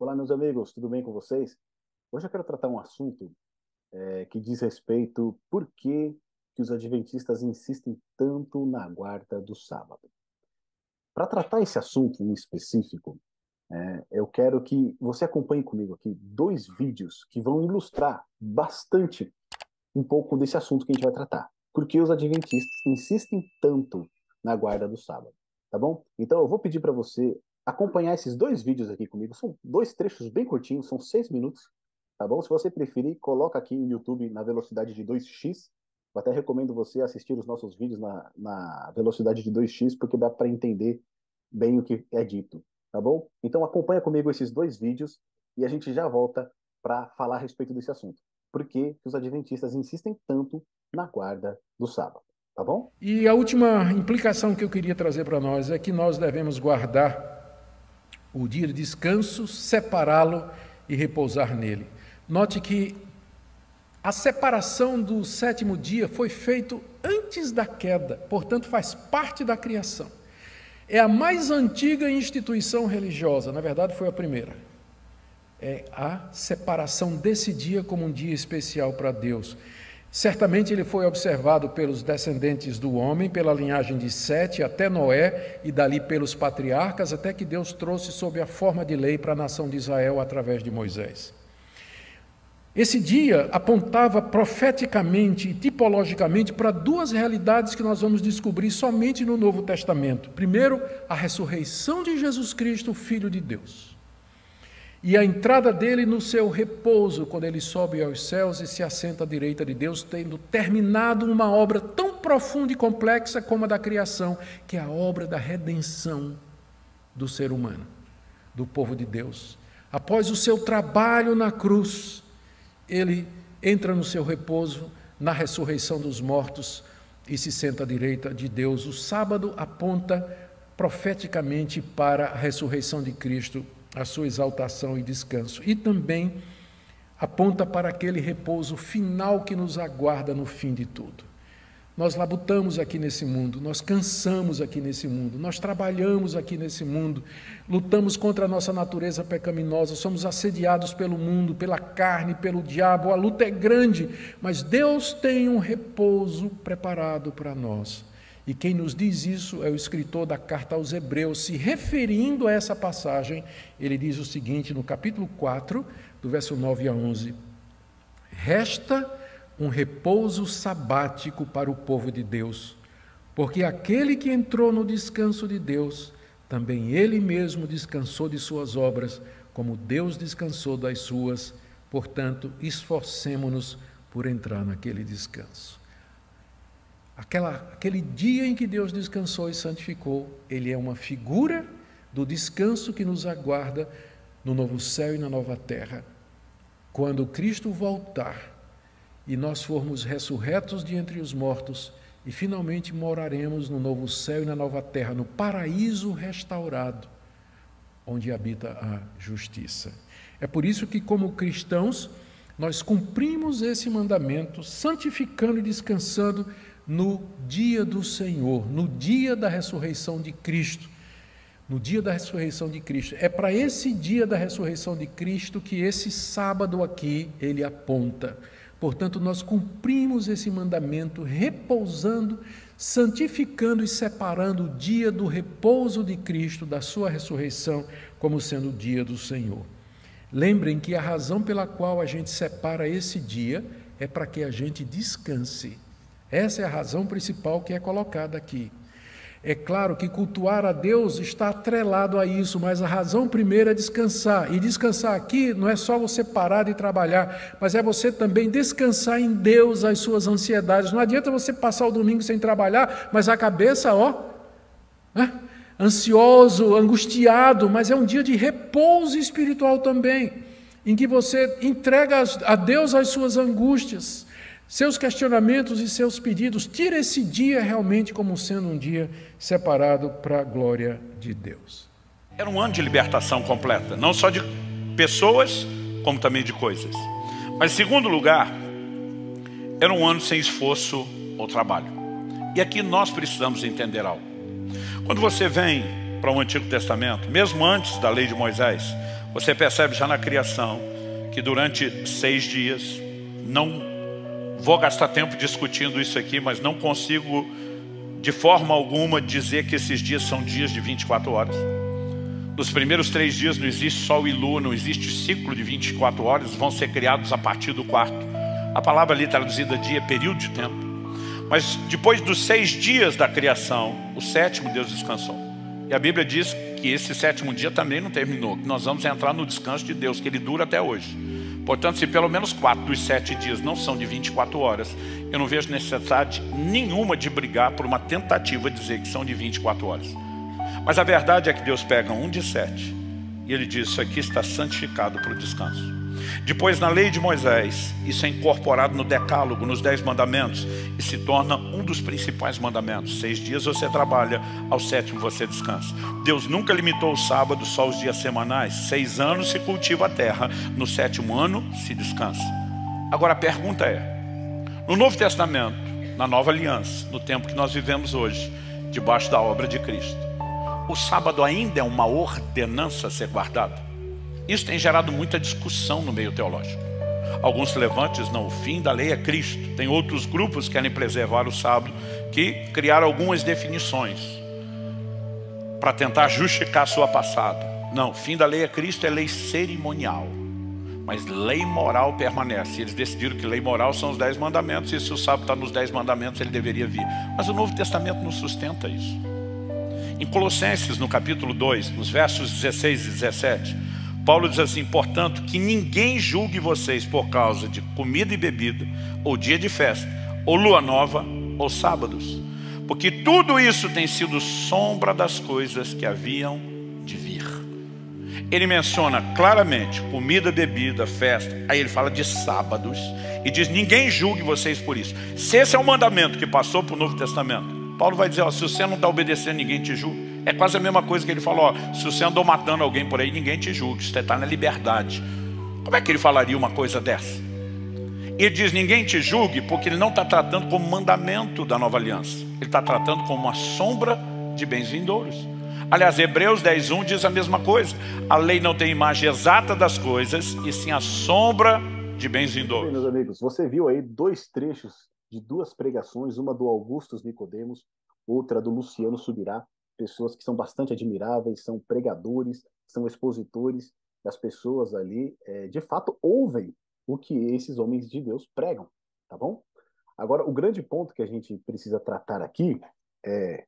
Olá, meus amigos, tudo bem com vocês? Hoje eu quero tratar um assunto que diz respeito por que os adventistas insistem tanto na guarda do sábado. Para tratar esse assunto em específico, eu quero que você acompanhe comigo aqui dois vídeos que vão ilustrar bastante um pouco desse assunto que a gente vai tratar. Por que os adventistas insistem tanto na guarda do sábado, tá bom? Então eu vou pedir para você acompanhar esses dois vídeos aqui comigo. São dois trechos bem curtinhos, são 6 minutos, tá bom? Se você preferir, coloca aqui no YouTube na velocidade de 2x. Eu até recomendo você assistir os nossos vídeos na velocidade de 2x, porque dá para entender bem o que é dito, tá bom? Então acompanha comigo esses dois vídeos e a gente já volta para falar a respeito desse assunto. Por que os adventistas insistem tanto na guarda do sábado, tá bom? E a última implicação que eu queria trazer para nós é que nós devemos guardar o dia de descanso, separá-lo e repousar nele. Note que a separação do sétimo dia foi feita antes da queda, portanto faz parte da criação. É a mais antiga instituição religiosa, na verdade foi a primeira. É a separação desse dia como um dia especial para Deus. Certamente ele foi observado pelos descendentes do homem, pela linhagem de Sete até Noé, e dali pelos patriarcas, até que Deus trouxe sob a forma de lei para a nação de Israel através de Moisés. Esse dia apontava profeticamente e tipologicamente para duas realidades que nós vamos descobrir somente no Novo Testamento. Primeiro, a ressurreição de Jesus Cristo, o Filho de Deus. E a entrada dele no seu repouso, quando ele sobe aos céus e se assenta à direita de Deus, tendo terminado uma obra tão profunda e complexa como a da criação, que é a obra da redenção do ser humano, do povo de Deus. Após o seu trabalho na cruz, ele entra no seu repouso, na ressurreição dos mortos, e se senta à direita de Deus. O sábado aponta profeticamente para a ressurreição de Cristo, a sua exaltação e descanso. E também aponta para aquele repouso final que nos aguarda no fim de tudo. Nós labutamos aqui nesse mundo, nós cansamos aqui nesse mundo, nós trabalhamos aqui nesse mundo, lutamos contra a nossa natureza pecaminosa, somos assediados pelo mundo, pela carne, pelo diabo, a luta é grande, mas Deus tem um repouso preparado para nós. E quem nos diz isso é o escritor da carta aos Hebreus, se referindo a essa passagem, ele diz o seguinte no capítulo 4, do verso 9 a 11: resta um repouso sabático para o povo de Deus, porque aquele que entrou no descanso de Deus, também ele mesmo descansou de suas obras, como Deus descansou das suas. Portanto, esforcemo-nos por entrar naquele descanso. Aquele dia em que Deus descansou e santificou, ele é uma figura do descanso que nos aguarda no novo céu e na nova terra. Quando Cristo voltar e nós formos ressurretos de entre os mortos e finalmente moraremos no novo céu e na nova terra, no paraíso restaurado, onde habita a justiça. É por isso que, como cristãos, nós cumprimos esse mandamento, santificando e descansando no dia do Senhor, no dia da ressurreição de Cristo. No dia da ressurreição de Cristo. É para esse dia da ressurreição de Cristo que esse sábado aqui ele aponta. Portanto, nós cumprimos esse mandamento, repousando, santificando e separando o dia do repouso de Cristo, da sua ressurreição, como sendo o dia do Senhor. Lembrem que a razão pela qual a gente separa esse dia é para que a gente descanse. Essa é a razão principal que é colocada aqui. É claro que cultuar a Deus está atrelado a isso, mas a razão primeira é descansar. E descansar aqui não é só você parar de trabalhar, mas é você também descansar em Deus as suas ansiedades. Não adianta você passar o domingo sem trabalhar, mas a cabeça, ansioso, angustiado, mas é um dia de repouso espiritual também, em que você entrega a Deus as suas angústias, seus questionamentos e seus pedidos. Tira esse dia realmente como sendo um dia separado para a glória de Deus. Era um ano de libertação completa, não só de pessoas, como também de coisas. Mas, em segundo lugar, era um ano sem esforço ou trabalho. E aqui nós precisamos entender algo. Quando você vem para o Antigo Testamento, mesmo antes da lei de Moisés, Você percebe já na criação que durante 6 dias, não vou gastar tempo discutindo isso aqui, mas não consigo de forma alguma dizer que esses dias são dias de 24 horas. Nos primeiros 3 dias não existe sol e lua, não existe ciclo de 24 horas, vão ser criados a partir do 4º. A palavra ali traduzida dia é período de tempo. Mas depois dos 6 dias da criação, o 7º Deus descansou. E a Bíblia diz que esse 7º dia também não terminou, que nós vamos entrar no descanso de Deus, que ele dura até hoje. Portanto, se pelo menos 4 dos 7 dias não são de 24 horas, eu não vejo necessidade nenhuma de brigar por uma tentativa de dizer que são de 24 horas. Mas a verdade é que Deus pega um de 7 e ele diz: isso aqui está santificado para o descanso. Depois, na lei de Moisés, isso é incorporado no decálogo, nos 10 mandamentos, e se torna um dos principais mandamentos. 6 dias você trabalha, ao 7º você descansa. Deus nunca limitou o sábado só aos dias semanais. 6 anos se cultiva a terra, no 7º ano se descansa. Agora a pergunta é, no Novo Testamento, na Nova Aliança, no tempo que nós vivemos hoje, debaixo da obra de Cristo, o sábado ainda é uma ordenança a ser guardada? Isso tem gerado muita discussão no meio teológico. Alguns se levantam e dizem: não, o fim da lei é Cristo. Tem outros grupos que querem preservar o sábado, que criaram algumas definições para tentar justificar a sua passada. Não, o fim da lei é Cristo, é lei cerimonial, mas lei moral permanece. Eles decidiram que lei moral são os 10 mandamentos, e se o sábado está nos 10 mandamentos, ele deveria vir. Mas o Novo Testamento não sustenta isso. Em Colossenses, no capítulo 2, nos versos 16 e 17, Paulo diz assim: portanto, que ninguém julgue vocês por causa de comida e bebida, ou dia de festa, ou lua nova, ou sábados, porque tudo isso tem sido sombra das coisas que haviam de vir. Ele menciona claramente comida, bebida, festa, aí ele fala de sábados, e diz: ninguém julgue vocês por isso. Se esse é o mandamento que passou para o Novo Testamento, Paulo vai dizer: ó, se você não está obedecendo, ninguém te julga. É quase a mesma coisa que ele falou: ó, se você andou matando alguém por aí, ninguém te julga, você está na liberdade. Como é que ele falaria uma coisa dessa? Ele diz: ninguém te julgue, porque ele não está tratando como mandamento da nova aliança, ele está tratando como uma sombra de bens vindouros. Aliás, Hebreus 10:1 diz a mesma coisa: a lei não tem imagem exata das coisas, e sim a sombra de bens vindouros. Bem, meus amigos, você viu aí 2 trechos de 2 pregações, uma do Augustus Nicodemos, outra do Luciano Subirá, pessoas que são bastante admiráveis, são pregadores, são expositores, as pessoas ali, de fato, ouvem o que esses homens de Deus pregam, tá bom? Agora, o grande ponto que a gente precisa tratar aqui é: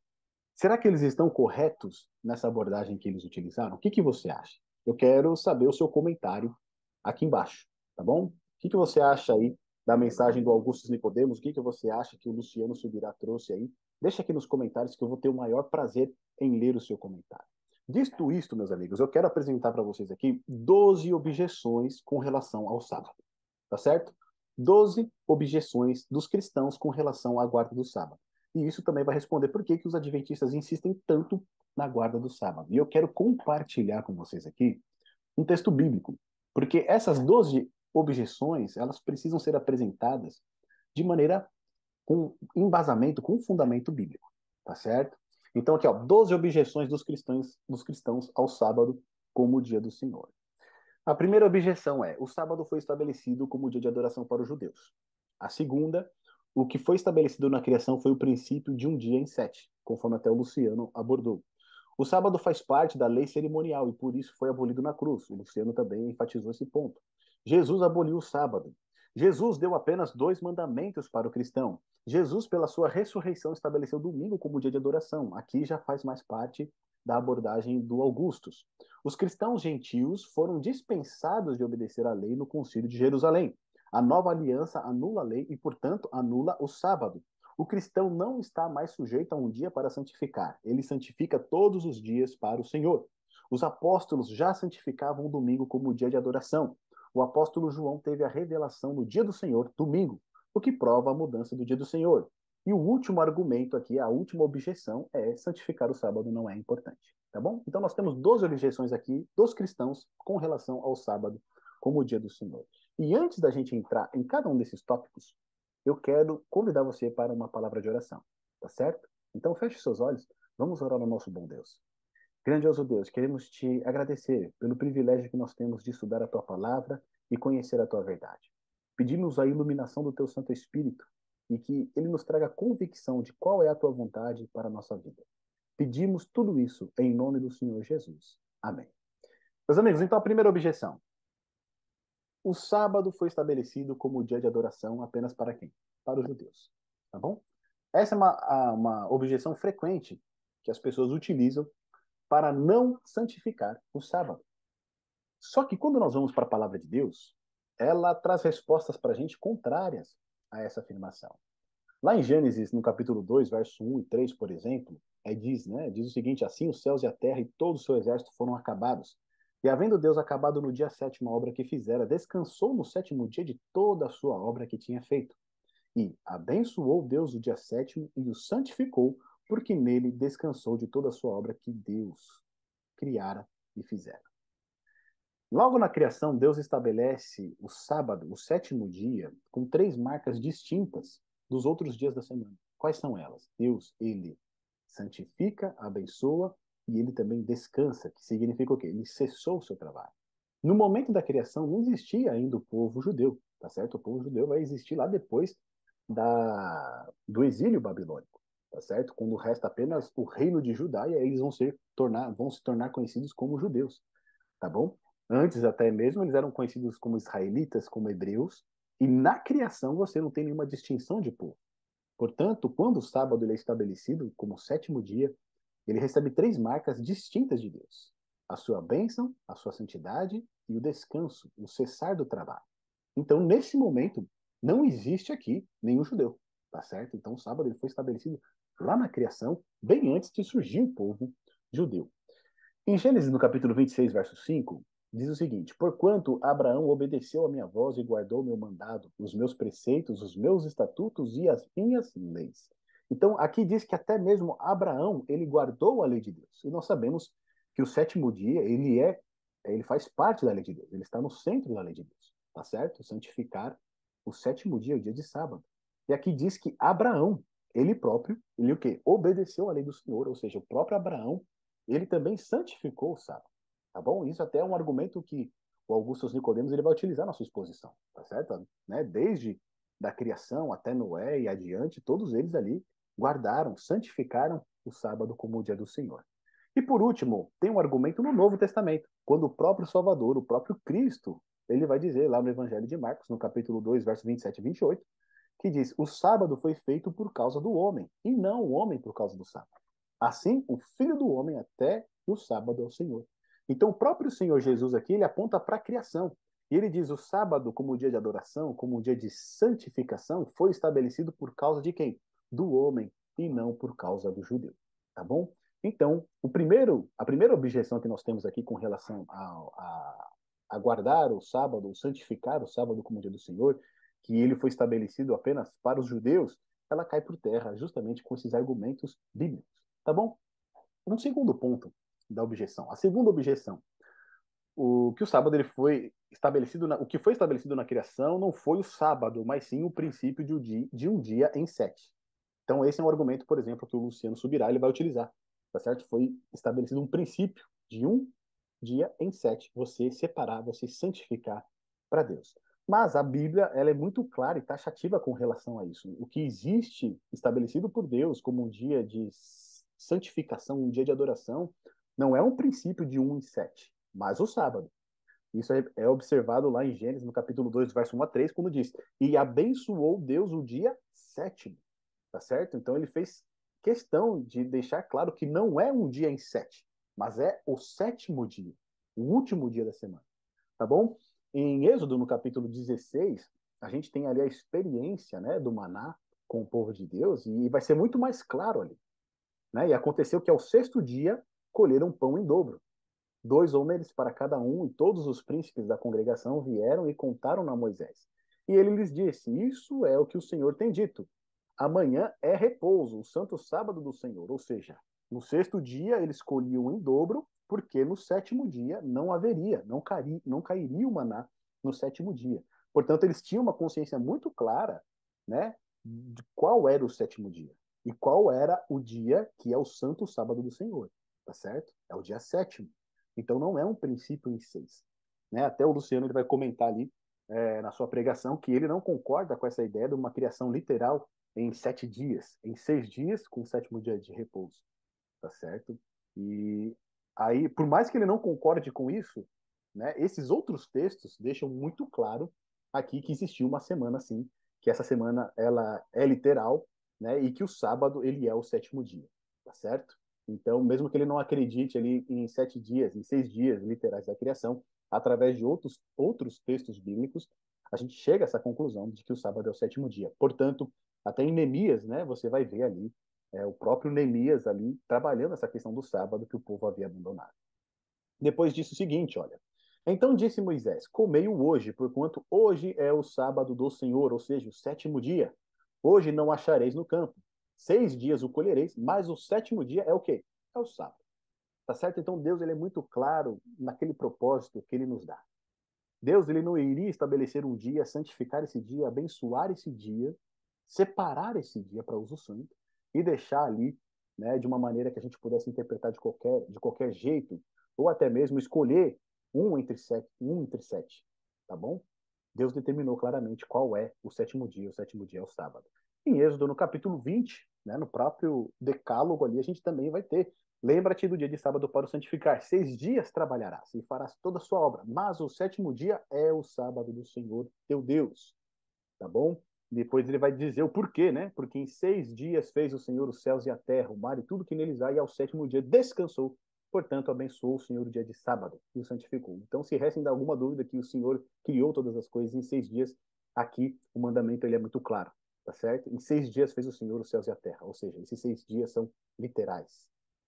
será que eles estão corretos nessa abordagem que eles utilizaram? O que que você acha? Eu quero saber o seu comentário aqui embaixo, tá bom? O que que você acha aí da mensagem do Augustus Nicodemos? O que que você acha que o Luciano Subirá trouxe aí? Deixa aqui nos comentários que eu vou ter o maior prazer em ler o seu comentário. Dito isto, meus amigos, eu quero apresentar para vocês aqui 12 objeções com relação ao sábado, tá certo? 12 objeções dos cristãos com relação à guarda do sábado. E isso também vai responder por que que os adventistas insistem tanto na guarda do sábado. E eu quero compartilhar com vocês aqui um texto bíblico, porque essas 12 objeções, elas precisam ser apresentadas de maneira com embasamento, com fundamento bíblico, tá certo? Então aqui, ó, 12 objeções dos cristãos ao sábado como o dia do Senhor. A primeira objeção é: o sábado foi estabelecido como dia de adoração para os judeus. A segunda: o que foi estabelecido na criação foi o princípio de um dia em 7, conforme até o Luciano abordou. O sábado faz parte da lei cerimonial e por isso foi abolido na cruz. O Luciano também enfatizou esse ponto. Jesus aboliu o sábado. Jesus deu apenas 2 mandamentos para o cristão. Jesus, pela sua ressurreição, estabeleceu o domingo como dia de adoração. Aqui já faz mais parte da abordagem do Augustus. Os cristãos gentios foram dispensados de obedecer à lei no Concílio de Jerusalém. A nova aliança anula a lei e, portanto, anula o sábado. O cristão não está mais sujeito a um dia para santificar. Ele santifica todos os dias para o Senhor. Os apóstolos já santificavam o domingo como dia de adoração. O apóstolo João teve a revelação no dia do Senhor, domingo, o que prova a mudança do dia do Senhor. E o último argumento aqui, a última objeção, é: santificar o sábado não é importante. Tá bom? Então nós temos 12 objeções aqui dos cristãos com relação ao sábado como o dia do Senhor. E antes da gente entrar em cada um desses tópicos, eu quero convidar você para uma palavra de oração, tá certo? Então feche seus olhos, vamos orar ao nosso bom Deus. Grandioso Deus, queremos te agradecer pelo privilégio que nós temos de estudar a tua palavra e conhecer a tua verdade. Pedimos a iluminação do teu Santo Espírito e que ele nos traga convicção de qual é a tua vontade para a nossa vida. Pedimos tudo isso em nome do Senhor Jesus. Amém. Meus amigos, então a primeira objeção. O sábado foi estabelecido como dia de adoração apenas para quem? Para os judeus. Tá bom? Essa é uma objeção frequente que as pessoas utilizam para não santificar o sábado. Só que quando nós vamos para a palavra de Deus, ela traz respostas para a gente contrárias a essa afirmação. Lá em Gênesis, no capítulo 2, verso 1 e 3, por exemplo, diz o seguinte: assim os céus e a terra e todo o seu exército foram acabados. E havendo Deus acabado no dia sétimo a obra que fizera, descansou no sétimo dia de toda a sua obra que tinha feito. E abençoou Deus o dia sétimo e o santificou, porque nele descansou de toda a sua obra que Deus criara e fizera. Logo na criação, Deus estabelece o sábado, o sétimo dia, com 3 marcas distintas dos outros dias da semana. Quais são elas? Deus, ele santifica, abençoa e ele também descansa, que significa o quê? Ele cessou o seu trabalho. No momento da criação, não existia ainda o povo judeu, tá certo? O povo judeu vai existir lá depois do exílio babilônico, tá certo? Quando resta apenas o reino de Judá, e aí eles vão se tornar conhecidos como judeus, tá bom? Antes até mesmo eles eram conhecidos como israelitas, como hebreus, e na criação você não tem nenhuma distinção de povo. Portanto, quando o sábado ele é estabelecido como o sétimo dia, ele recebe 3 marcas distintas de Deus: a sua bênção, a sua santidade e o descanso, o cessar do trabalho. Então, nesse momento, não existe aqui nenhum judeu, tá certo? Então, o sábado ele foi estabelecido lá na criação, bem antes de surgir o povo judeu. Em Gênesis, no capítulo 26, verso 5, diz o seguinte: porquanto Abraão obedeceu a minha voz e guardou o meu mandado, os meus preceitos, os meus estatutos e as minhas leis. Então, aqui diz que até mesmo Abraão, ele guardou a lei de Deus. E nós sabemos que o sétimo dia, ele faz parte da lei de Deus. Ele está no centro da lei de Deus. Tá certo? Santificar o sétimo dia, o dia de sábado. E aqui diz que Abraão, ele próprio, ele o quê? Obedeceu a lei do Senhor, ou seja, o próprio Abraão, ele também santificou o sábado. Tá bom? Isso até é um argumento que o Augusto Nicodemos ele vai utilizar na sua exposição, tá certo? Né? Desde da criação até Noé e adiante, todos eles ali guardaram, santificaram o sábado como o dia do Senhor. E por último, tem um argumento no Novo Testamento, quando o próprio Salvador, o próprio Cristo, ele vai dizer lá no Evangelho de Marcos, no capítulo 2, verso 27 e 28, que diz: o sábado foi feito por causa do homem, e não o homem por causa do sábado. Assim, o Filho do homem até o sábado é o Senhor. Então, o próprio Senhor Jesus aqui, ele aponta para a criação. E ele diz: o sábado, como dia de adoração, como dia de santificação, foi estabelecido por causa de quem? Do homem, e não por causa do judeu. Tá bom? Então, a primeira objeção que nós temos aqui com relação a guardar o sábado, santificar o sábado como dia do Senhor, que ele foi estabelecido apenas para os judeus, ela cai por terra justamente com esses argumentos bíblicos. Tá bom? Um segundo ponto da objeção. A segunda objeção: o sábado ele foi estabelecido, o que foi estabelecido na criação não foi o sábado, mas sim o princípio de um dia em 7. Então esse é um argumento, por exemplo, que o Luciano Subirá ele vai utilizar, tá certo? Foi estabelecido um princípio de um dia em 7, você separar, você santificar para Deus. Mas a Bíblia ela é muito clara e taxativa com relação a isso. O que existe estabelecido por Deus como um dia de santificação, um dia de adoração, não é um princípio de 1 em 7, mas o sábado. Isso é observado lá em Gênesis, no capítulo 2, verso 1 a 3, quando diz: e abençoou Deus o dia sétimo. Tá certo? Então ele fez questão de deixar claro que não é um dia em 7, mas é o sétimo dia, o último dia da semana. Tá bom? Em Êxodo, no capítulo 16, a gente tem ali a experiência, né, do maná com o povo de Deus, e vai ser muito mais claro ali. Né? E aconteceu que ao sexto dia colheram pão em dobro, 2 homens para cada um, e todos os príncipes da congregação vieram e contaram a Moisés. E ele lhes disse: isso é o que o Senhor tem dito. Amanhã é repouso, o santo sábado do Senhor. Ou seja, no sexto dia eles colhiam em dobro, porque no sétimo dia não cairia o maná no sétimo dia. Portanto, eles tinham uma consciência muito clara, né, de qual era o sétimo dia e qual era o dia que é o santo sábado do Senhor. tá certo? É o dia 7º. Então não é um princípio em 6. Né? Até o Luciano ele vai comentar ali na sua pregação que ele não concorda com essa ideia de uma criação literal em 7 dias, em 6 dias, com o 7º dia de repouso, tá certo? E aí, por mais que ele não concorde com isso, né, esses outros textos deixam muito claro aqui que existiu uma semana assim, que essa semana ela é literal, né, e que o sábado ele é o 7º dia, tá certo? Então, mesmo que ele não acredite ali em 7 dias, em 6 dias literais da criação, através de outros textos bíblicos, a gente chega a essa conclusão de que o sábado é o 7º dia. Portanto, até em Neemias, né, você vai ver ali o próprio Neemias ali trabalhando essa questão do sábado que o povo havia abandonado. Depois disse o seguinte, olha: então disse Moisés: comei-o hoje, porquanto hoje é o sábado do Senhor, ou seja, o 7º dia. Hoje não achareis no campo. 6 dias o colhereis, mas o 7º dia é o quê? É o sábado. Tá certo? Então Deus ele é muito claro naquele propósito que ele nos dá. Deus ele não iria estabelecer um dia, santificar esse dia, abençoar esse dia, separar esse dia para uso santo e deixar ali, né, de uma maneira que a gente pudesse interpretar de qualquer jeito, ou até mesmo escolher um entre sete, tá bom? Deus determinou claramente qual é o 7º dia. O 7º dia é o sábado. Em Êxodo, no capítulo 20, né, no próprio decálogo ali, a gente também vai ter: lembra-te do dia de sábado para o santificar. 6 dias trabalharás e farás toda a sua obra, mas o 7º dia é o sábado do Senhor teu Deus. Tá bom? Depois ele vai dizer o porquê, né? Porque em 6 dias fez o Senhor os céus e a terra, o mar e tudo que neles há, e ao 7º dia descansou. Portanto, abençoou o Senhor o dia de sábado e o santificou. Então, se resta ainda alguma dúvida que o Senhor criou todas as coisas em 6 dias, aqui o mandamento ele é muito claro, tá certo? Em 6 dias fez o Senhor os céus e a terra, ou seja, esses 6 dias são literais,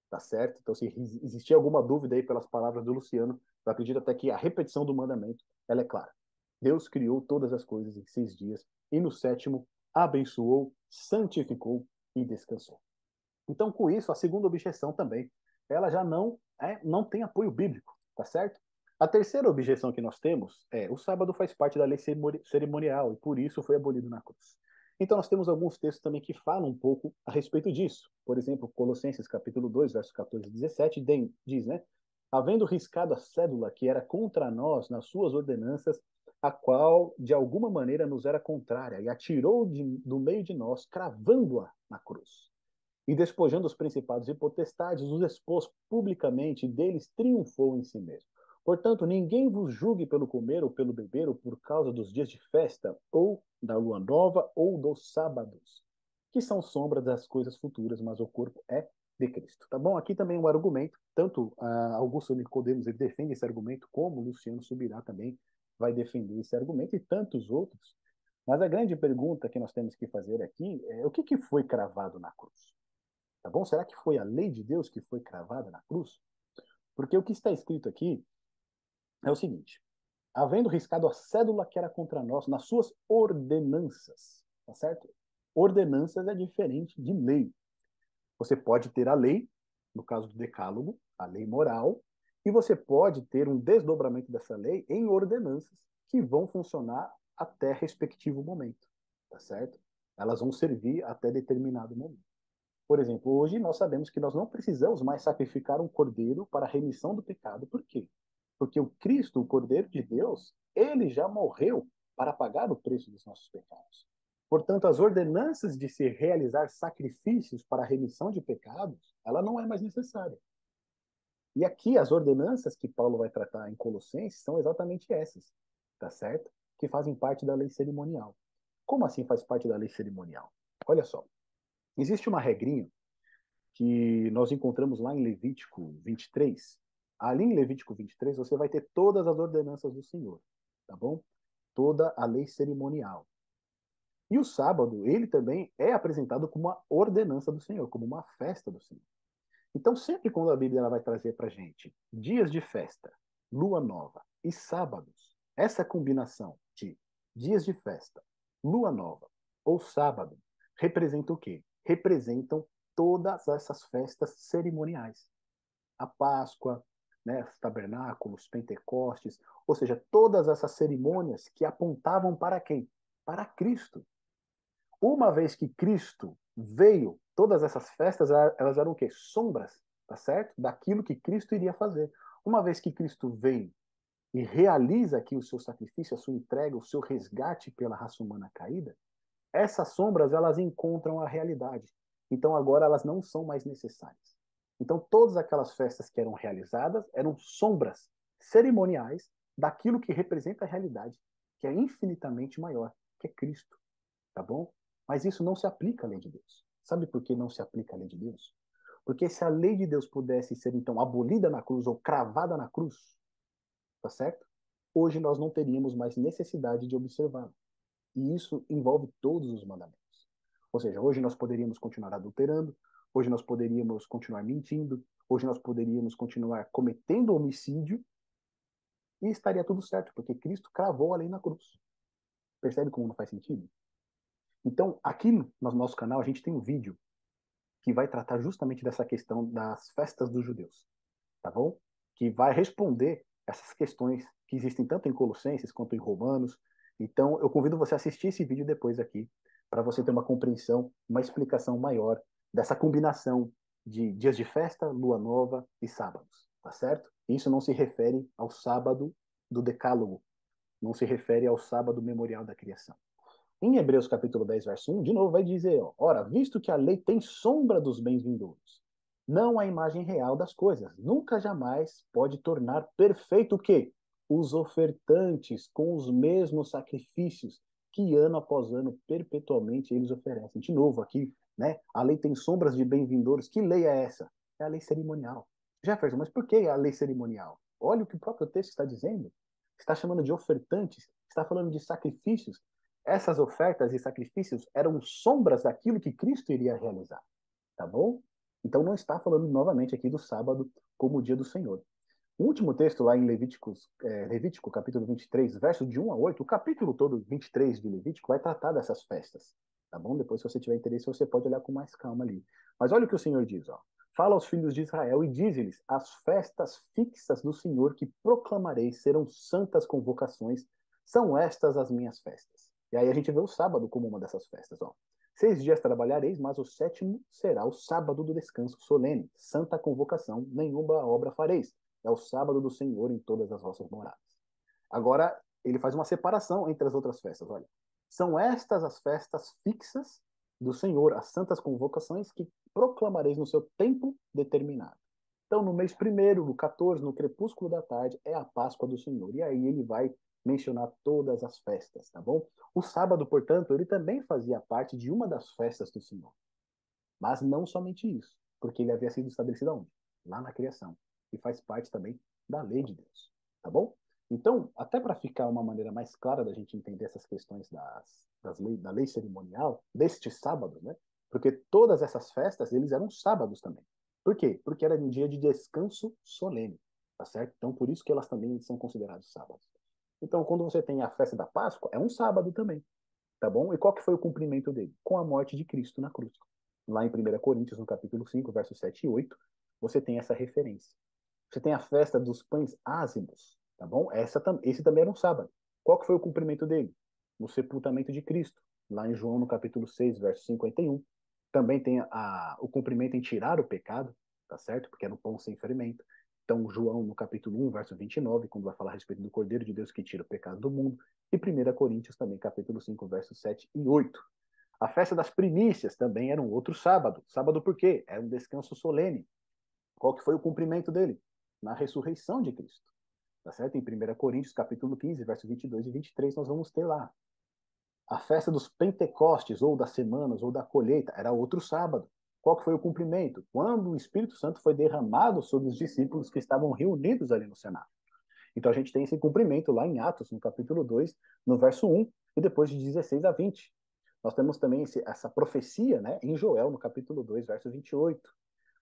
tá certo? Então, se existir alguma dúvida aí pelas palavras do Luciano, eu acredito até que a repetição do mandamento, ela é clara. Deus criou todas as coisas em 6 dias e no 7º abençoou, santificou e descansou. Então, com isso, a segunda objeção também, ela já não tem apoio bíblico, tá certo? A terceira objeção que nós temos é: o sábado faz parte da lei cerimonial e por isso foi abolido na cruz. Então, nós temos alguns textos também que falam um pouco a respeito disso. Por exemplo, Colossenses capítulo 2, versos 14 e 17, diz, né? Havendo riscado a cédula que era contra nós nas suas ordenanças, a qual de alguma maneira nos era contrária, e atirou do meio de nós, cravando-a na cruz. E despojando os principados e potestades, os expôs publicamente, e deles triunfou em si mesmo. Portanto, ninguém vos julgue pelo comer ou pelo beber, ou por causa dos dias de festa, ou da lua nova, ou dos sábados, que são sombras das coisas futuras, mas o corpo é de Cristo. Tá bom? Aqui também um argumento, tanto Augusto Nicodemos ele defende esse argumento, como Luciano Subirá também vai defender esse argumento, e tantos outros. Mas a grande pergunta que nós temos que fazer aqui é: o que foi cravado na cruz? Tá bom? Será que foi a lei de Deus que foi cravada na cruz? Porque o que está escrito aqui é o seguinte: havendo riscado a cédula que era contra nós nas suas ordenanças, tá certo? Ordenanças é diferente de lei. Você pode ter a lei, no caso do decálogo, a lei moral, e você pode ter um desdobramento dessa lei em ordenanças que vão funcionar até respectivo momento, tá certo? Elas vão servir até determinado momento. Por exemplo, hoje nós sabemos que nós não precisamos mais sacrificar um cordeiro para a remissão do pecado. Por quê? Porque o Cristo, o Cordeiro de Deus, ele já morreu para pagar o preço dos nossos pecados. Portanto, as ordenanças de se realizar sacrifícios para a remissão de pecados, ela não é mais necessária. E aqui as ordenanças que Paulo vai tratar em Colossenses são exatamente essas, tá certo? Que fazem parte da lei cerimonial. Como assim faz parte da lei cerimonial? Olha só, existe uma regrinha que nós encontramos lá em Levítico 23. Ali em Levítico 23, você vai ter todas as ordenanças do Senhor, tá bom? Toda a lei cerimonial. E o sábado, ele também é apresentado como uma ordenança do Senhor, como uma festa do Senhor. Então, sempre quando a Bíblia ela vai trazer para a gente dias de festa, lua nova e sábados, essa combinação de dias de festa, lua nova ou sábado, representa o quê? Representam todas essas festas cerimoniais. A Páscoa, né, os tabernáculos, Pentecostes, ou seja, todas essas cerimônias que apontavam para quem? Para Cristo. Uma vez que Cristo veio, todas essas festas, elas eram o quê? Sombras tá certo? Daquilo que Cristo iria fazer. Uma vez que Cristo vem e realiza aqui o seu sacrifício, a sua entrega, o seu resgate pela raça humana caída, essas sombras elas encontram a realidade. Então agora elas não são mais necessárias. Então todas aquelas festas que eram realizadas eram sombras cerimoniais daquilo que representa a realidade, que é infinitamente maior, que é Cristo, tá bom? Mas isso não se aplica à lei de Deus. Sabe por que não se aplica à lei de Deus? Porque se a lei de Deus pudesse ser então abolida na cruz ou cravada na cruz, tá certo? Hoje nós não teríamos mais necessidade de observá-la. E isso envolve todos os mandamentos. Ou seja, hoje nós poderíamos continuar adulterando, hoje nós poderíamos continuar mentindo, hoje nós poderíamos continuar cometendo homicídio e estaria tudo certo, porque Cristo cravou a lei na cruz. Percebe como não faz sentido? Então, aqui no nosso canal, a gente tem um vídeo que vai tratar justamente dessa questão das festas dos judeus, tá bom? Que vai responder essas questões que existem tanto em Colossenses quanto em Romanos. Então, eu convido você a assistir esse vídeo depois aqui, para você ter uma compreensão, uma explicação maior dessa combinação de dias de festa, lua nova e sábados, tá certo? Isso não se refere ao sábado do Decálogo, não se refere ao sábado memorial da criação. Em Hebreus capítulo 10, verso 1, de novo vai dizer, ó, ora, visto que a lei tem sombra dos bens vindouros, não a imagem real das coisas, nunca jamais pode tornar perfeito o quê? Os ofertantes com os mesmos sacrifícios que ano após ano perpetuamente eles oferecem. De novo aqui, né? A lei tem sombras de bem vindouros. Que lei é essa? É a lei cerimonial. Jefferson, mas por que a lei cerimonial? Olha o que o próprio texto está dizendo. Está chamando de ofertantes, está falando de sacrifícios. Essas ofertas e sacrifícios eram sombras daquilo que Cristo iria realizar, tá bom? Então não está falando novamente aqui do sábado como o dia do Senhor. O último texto lá em Levítico capítulo 23, verso de 1 a 8, o capítulo todo 23 de Levítico vai tratar dessas festas, tá bom? Depois, se você tiver interesse, você pode olhar com mais calma ali. Mas olha o que o Senhor diz, ó. Fala aos filhos de Israel e diz-lhes, as festas fixas do Senhor que proclamarei serão santas convocações, são estas as minhas festas. E aí a gente vê o sábado como uma dessas festas, ó. 6 dias trabalhareis, mas o sétimo será o sábado do descanso solene, santa convocação, nenhuma obra fareis. É o sábado do Senhor em todas as vossas moradas. Agora, ele faz uma separação entre as outras festas. Olha, são estas as festas fixas do Senhor, as santas convocações que proclamareis no seu tempo determinado. Então, no mês primeiro, no 14, no crepúsculo da tarde, é a Páscoa do Senhor. E aí ele vai mencionar todas as festas, tá bom? O sábado, portanto, ele também fazia parte de uma das festas do Senhor. Mas não somente isso, porque ele havia sido estabelecido aonde? Lá na criação. E faz parte também da lei de Deus, tá bom? Então, até para ficar uma maneira mais clara da gente entender essas questões da lei cerimonial, deste sábado, né? Porque todas essas festas, eles eram sábados também. Por quê? Porque era um dia de descanso solene, tá certo? Então, por isso que elas também são consideradas sábados. Então, quando você tem a festa da Páscoa, é um sábado também, tá bom? E qual que foi o cumprimento dele? Com a morte de Cristo na cruz. Lá em 1 Coríntios, no capítulo 5, versos 7 e 8, você tem essa referência. Você tem a festa dos pães ázimos, tá bom? Esse também era um sábado. Qual que foi o cumprimento dele? No sepultamento de Cristo, lá em João, no capítulo 6, verso 51. Também tem o cumprimento em tirar o pecado, tá certo? Porque era um pão sem fermento. Então, João, no capítulo 1, verso 29, quando vai falar a respeito do Cordeiro de Deus que tira o pecado do mundo. E 1 Coríntios também, capítulo 5, versos 7 e 8. A festa das primícias também era um outro sábado. Sábado por quê? Era um descanso solene. Qual que foi o cumprimento dele? Na ressurreição de Cristo. Tá certo? Em 1 Coríntios, capítulo 15, versos 22 e 23, nós vamos ter lá. A festa dos Pentecostes, ou das semanas, ou da colheita, era outro sábado. Qual que foi o cumprimento? Quando o Espírito Santo foi derramado sobre os discípulos que estavam reunidos ali no cenáculo. Então a gente tem esse cumprimento lá em Atos, no capítulo 2, no verso 1, e depois de 16 a 20. Nós temos também essa profecia, né, em Joel, no capítulo 2, verso 28.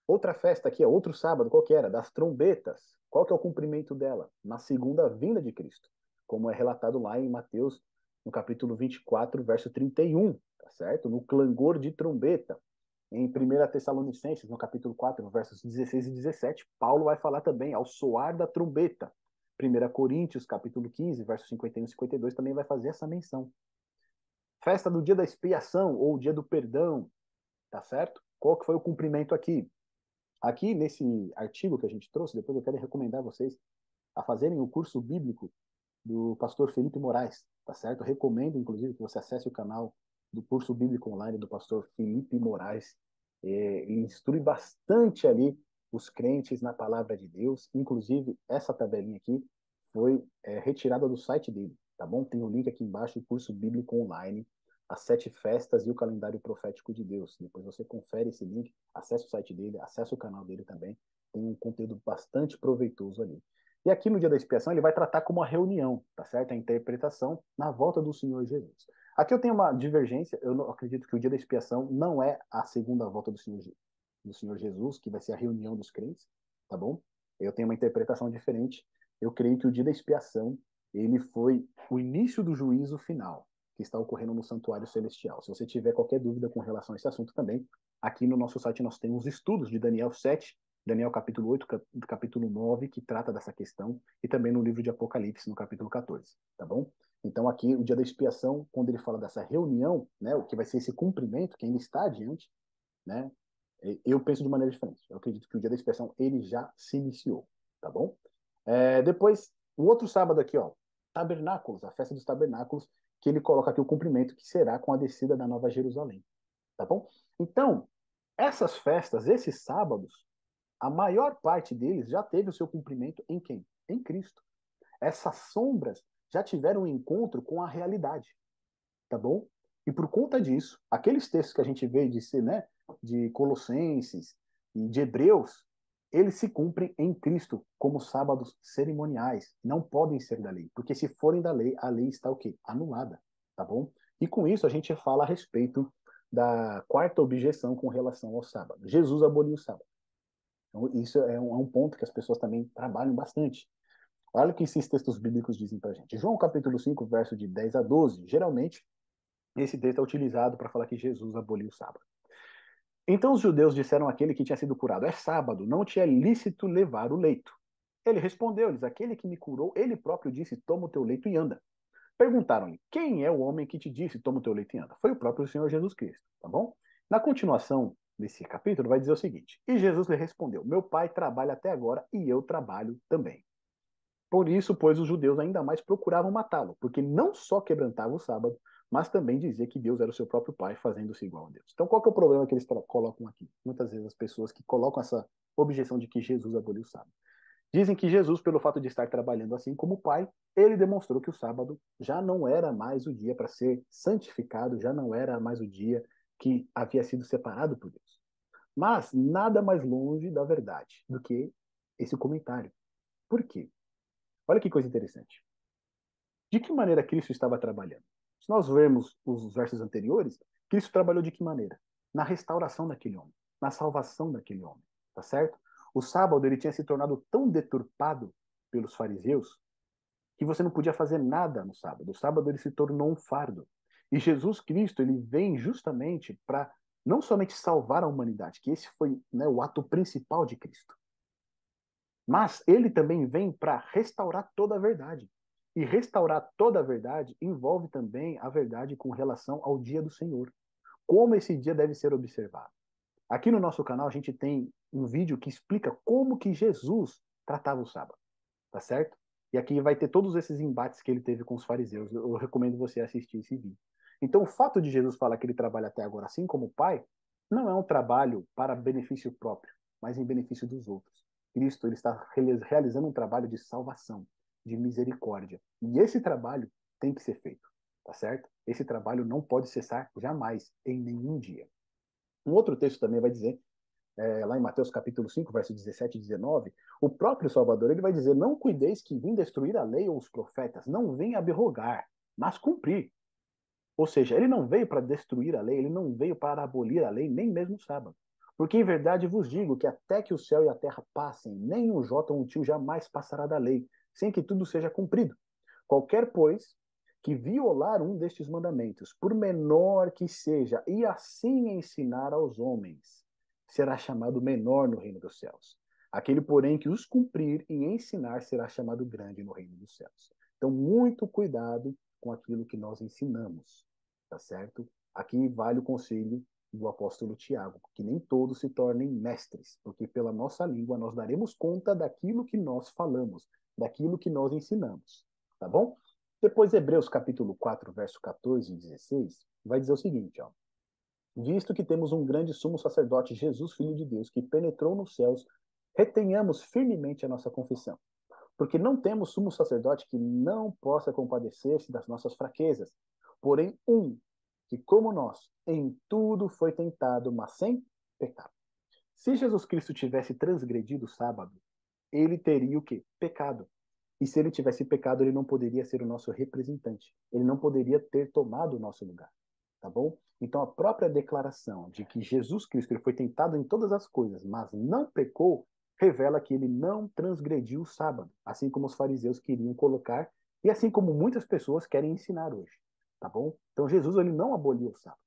Outra festa aqui, outro sábado, qual que era? Das trombetas. Qual que é o cumprimento dela? Na segunda vinda de Cristo, como é relatado lá em Mateus, no capítulo 24, verso 31, tá certo? No clangor de trombeta. Em 1 Tessalonicenses, no capítulo 4, versos 16 e 17, Paulo vai falar também ao soar da trombeta. 1 Coríntios, capítulo 15, versos 51 e 52, também vai fazer essa menção. Festa do dia da expiação, ou dia do perdão, tá certo? Qual que foi o cumprimento aqui? Aqui nesse artigo que a gente trouxe, depois eu quero recomendar vocês a fazerem o curso bíblico do pastor Felipe Moraes, tá certo? Eu recomendo, inclusive, que você acesse o canal do curso bíblico online do pastor Felipe Moraes. Ele instrui bastante ali os crentes na palavra de Deus. Inclusive, essa tabelinha aqui foi retirada do site dele, tá bom? Tem o link aqui embaixo, o curso bíblico online, as 7 festas e o calendário profético de Deus. Depois você confere esse link, acessa o site dele, acessa o canal dele também. Tem um conteúdo bastante proveitoso ali. E aqui no dia da expiação ele vai tratar como uma reunião, tá certo? A interpretação na volta do Senhor Jesus. Aqui eu tenho uma divergência, eu não acredito que o dia da expiação não é a segunda volta do Senhor Jesus, que vai ser a reunião dos crentes, tá bom? Eu tenho uma interpretação diferente. Eu creio que o dia da expiação, ele foi o início do juízo final, que está ocorrendo no santuário celestial. Se você tiver qualquer dúvida com relação a esse assunto também, aqui no nosso site nós temos estudos de Daniel 7, Daniel capítulo 8, capítulo 9, que trata dessa questão, e também no livro de Apocalipse, no capítulo 14, tá bom? Então aqui, o dia da expiação, quando ele fala dessa reunião, né, o que vai ser esse cumprimento, que ainda está adiante, né, eu penso de maneira diferente. Eu acredito que o dia da expiação, ele já se iniciou, tá bom? Depois, o outro sábado aqui, ó, tabernáculos, a festa dos tabernáculos, que ele coloca aqui o cumprimento, que será com a descida da Nova Jerusalém, tá bom? Então, essas festas, esses sábados, a maior parte deles já teve o seu cumprimento em quem? Em Cristo. Essas sombras já tiveram um encontro com a realidade, tá bom? E por conta disso, aqueles textos que a gente vê de ser, né, de Colossenses e de Hebreus, eles se cumprem em Cristo como sábados cerimoniais, não podem ser da lei, porque se forem da lei, a lei está o quê? Anulada, tá bom? E com isso a gente fala a respeito da quarta objeção com relação ao sábado. Jesus aboliu o sábado. Então, isso é um ponto que as pessoas também trabalham bastante. Olha o que esses textos bíblicos dizem para a gente. João capítulo 5, verso de 10 a 12. Geralmente, esse texto é utilizado para falar que Jesus aboliu o sábado. Então os judeus disseram àquele que tinha sido curado: é sábado, não te é lícito levar o leito. Ele respondeu-lhes: aquele que me curou, ele próprio disse: toma o teu leito e anda. Perguntaram-lhe: quem é o homem que te disse: toma o teu leito e anda? Foi o próprio Senhor Jesus Cristo, tá bom? Na continuação desse capítulo, vai dizer o seguinte: e Jesus lhe respondeu: meu pai trabalha até agora e eu trabalho também. Por isso, pois, os judeus ainda mais procuravam matá-lo, porque não só quebrantava o sábado, mas também dizia que Deus era o seu próprio pai, fazendo-se igual a Deus. Então, qual que é o problema que eles colocam aqui? Muitas vezes as pessoas que colocam essa objeção de que Jesus aboliu o sábado. Dizem que Jesus, pelo fato de estar trabalhando assim como pai, ele demonstrou que o sábado já não era mais o dia para ser santificado, já não era mais o dia que havia sido separado por Deus. Mas nada mais longe da verdade do que esse comentário. Por quê? Olha que coisa interessante. De que maneira Cristo estava trabalhando? Se nós vermos os versos anteriores, Cristo trabalhou de que maneira? Na restauração daquele homem, na salvação daquele homem, tá certo? O sábado ele tinha se tornado tão deturpado pelos fariseus que você não podia fazer nada no sábado. O sábado ele se tornou um fardo. E Jesus Cristo ele vem justamente para não somente salvar a humanidade, que esse foi, né, o ato principal de Cristo, mas ele também vem para restaurar toda a verdade. E restaurar toda a verdade envolve também a verdade com relação ao dia do Senhor. Como esse dia deve ser observado. Aqui no nosso canal a gente tem um vídeo que explica como que Jesus tratava o sábado, tá certo? E aqui vai ter todos esses embates que ele teve com os fariseus. Eu recomendo você assistir esse vídeo. Então, o fato de Jesus falar que ele trabalha até agora assim como o Pai, não é um trabalho para benefício próprio, mas em benefício dos outros. Cristo ele está realizando um trabalho de salvação, de misericórdia. E esse trabalho tem que ser feito, tá certo? Esse trabalho não pode cessar jamais, em nenhum dia. Um outro texto também vai dizer lá em Mateus capítulo 5, versos 17 e 19, o próprio Salvador ele vai dizer: não cuideis que vim destruir a lei ou os profetas, não vim abrogar, mas cumprir. Ou seja, ele não veio para destruir a lei, ele não veio para abolir a lei, nem mesmo o sábado. Porque em verdade vos digo que até que o céu e a terra passem, nem um jota ou um tio jamais passará da lei, sem que tudo seja cumprido. Qualquer, pois, que violar um destes mandamentos, por menor que seja, e assim ensinar aos homens, será chamado menor no reino dos céus. Aquele, porém, que os cumprir e ensinar será chamado grande no reino dos céus. Então, muito cuidado com aquilo que nós ensinamos, tá certo? Aqui vale o conselho do apóstolo Tiago, que nem todos se tornem mestres, porque pela nossa língua nós daremos conta daquilo que nós falamos, daquilo que nós ensinamos, tá bom? Depois, Hebreus capítulo 4, verso 14 e 16, vai dizer o seguinte, ó. Visto que temos um grande sumo sacerdote, Jesus, Filho de Deus, que penetrou nos céus, retenhamos firmemente a nossa confissão. Porque não temos sumo sacerdote que não possa compadecer-se das nossas fraquezas, porém que, como nós, em tudo foi tentado, mas sem pecado. Se Jesus Cristo tivesse transgredido o sábado, ele teria o quê? Pecado. E se ele tivesse pecado, ele não poderia ser o nosso representante. Ele não poderia ter tomado o nosso lugar. Tá bom? Então, a própria declaração de que Jesus Cristo ele foi tentado em todas as coisas, mas não pecou, revela que ele não transgrediu o sábado, assim como os fariseus queriam colocar, e assim como muitas pessoas querem ensinar hoje. Tá bom? Então, Jesus ele não aboliu o sábado,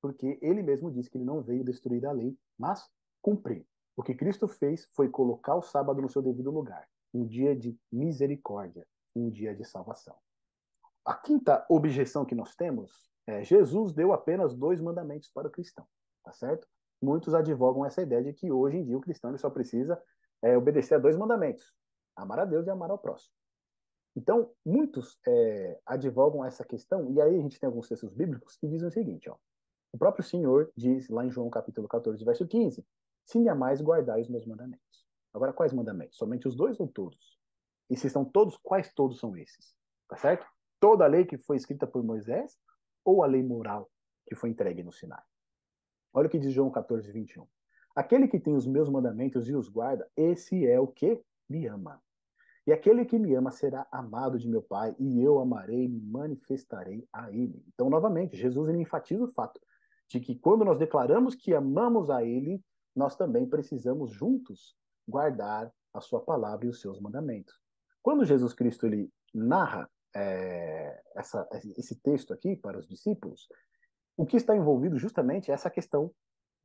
porque ele mesmo disse que ele não veio destruir a lei, mas cumprir. O que Cristo fez foi colocar o sábado no seu devido lugar, um dia de misericórdia, um dia de salvação. A quinta objeção que nós temos é Jesus deu apenas 2 mandamentos para o cristão, tá certo? Muitos advogam essa ideia de que hoje em dia o cristão ele só precisa obedecer a 2 mandamentos, amar a Deus e amar ao próximo. Então, muitos advogam essa questão, e aí a gente tem alguns textos bíblicos que dizem o seguinte, ó, o próprio Senhor diz lá em João capítulo 14, verso 15, se me amais, guardai os meus mandamentos. Agora, quais mandamentos? Somente os 2 ou todos? E se são todos, quais todos são esses? Tá certo? Toda a lei que foi escrita por Moisés ou a lei moral que foi entregue no Sinai? Olha o que diz João 14, 21. Aquele que tem os meus mandamentos e os guarda, esse é o que me ama. E aquele que me ama será amado de meu Pai, e eu amarei e me manifestarei a ele. Então, novamente, Jesus ele enfatiza o fato de que quando nós declaramos que amamos a ele, nós também precisamos juntos guardar a sua palavra e os seus mandamentos. Quando Jesus Cristo ele narra esse texto aqui para os discípulos, o que está envolvido justamente é essa questão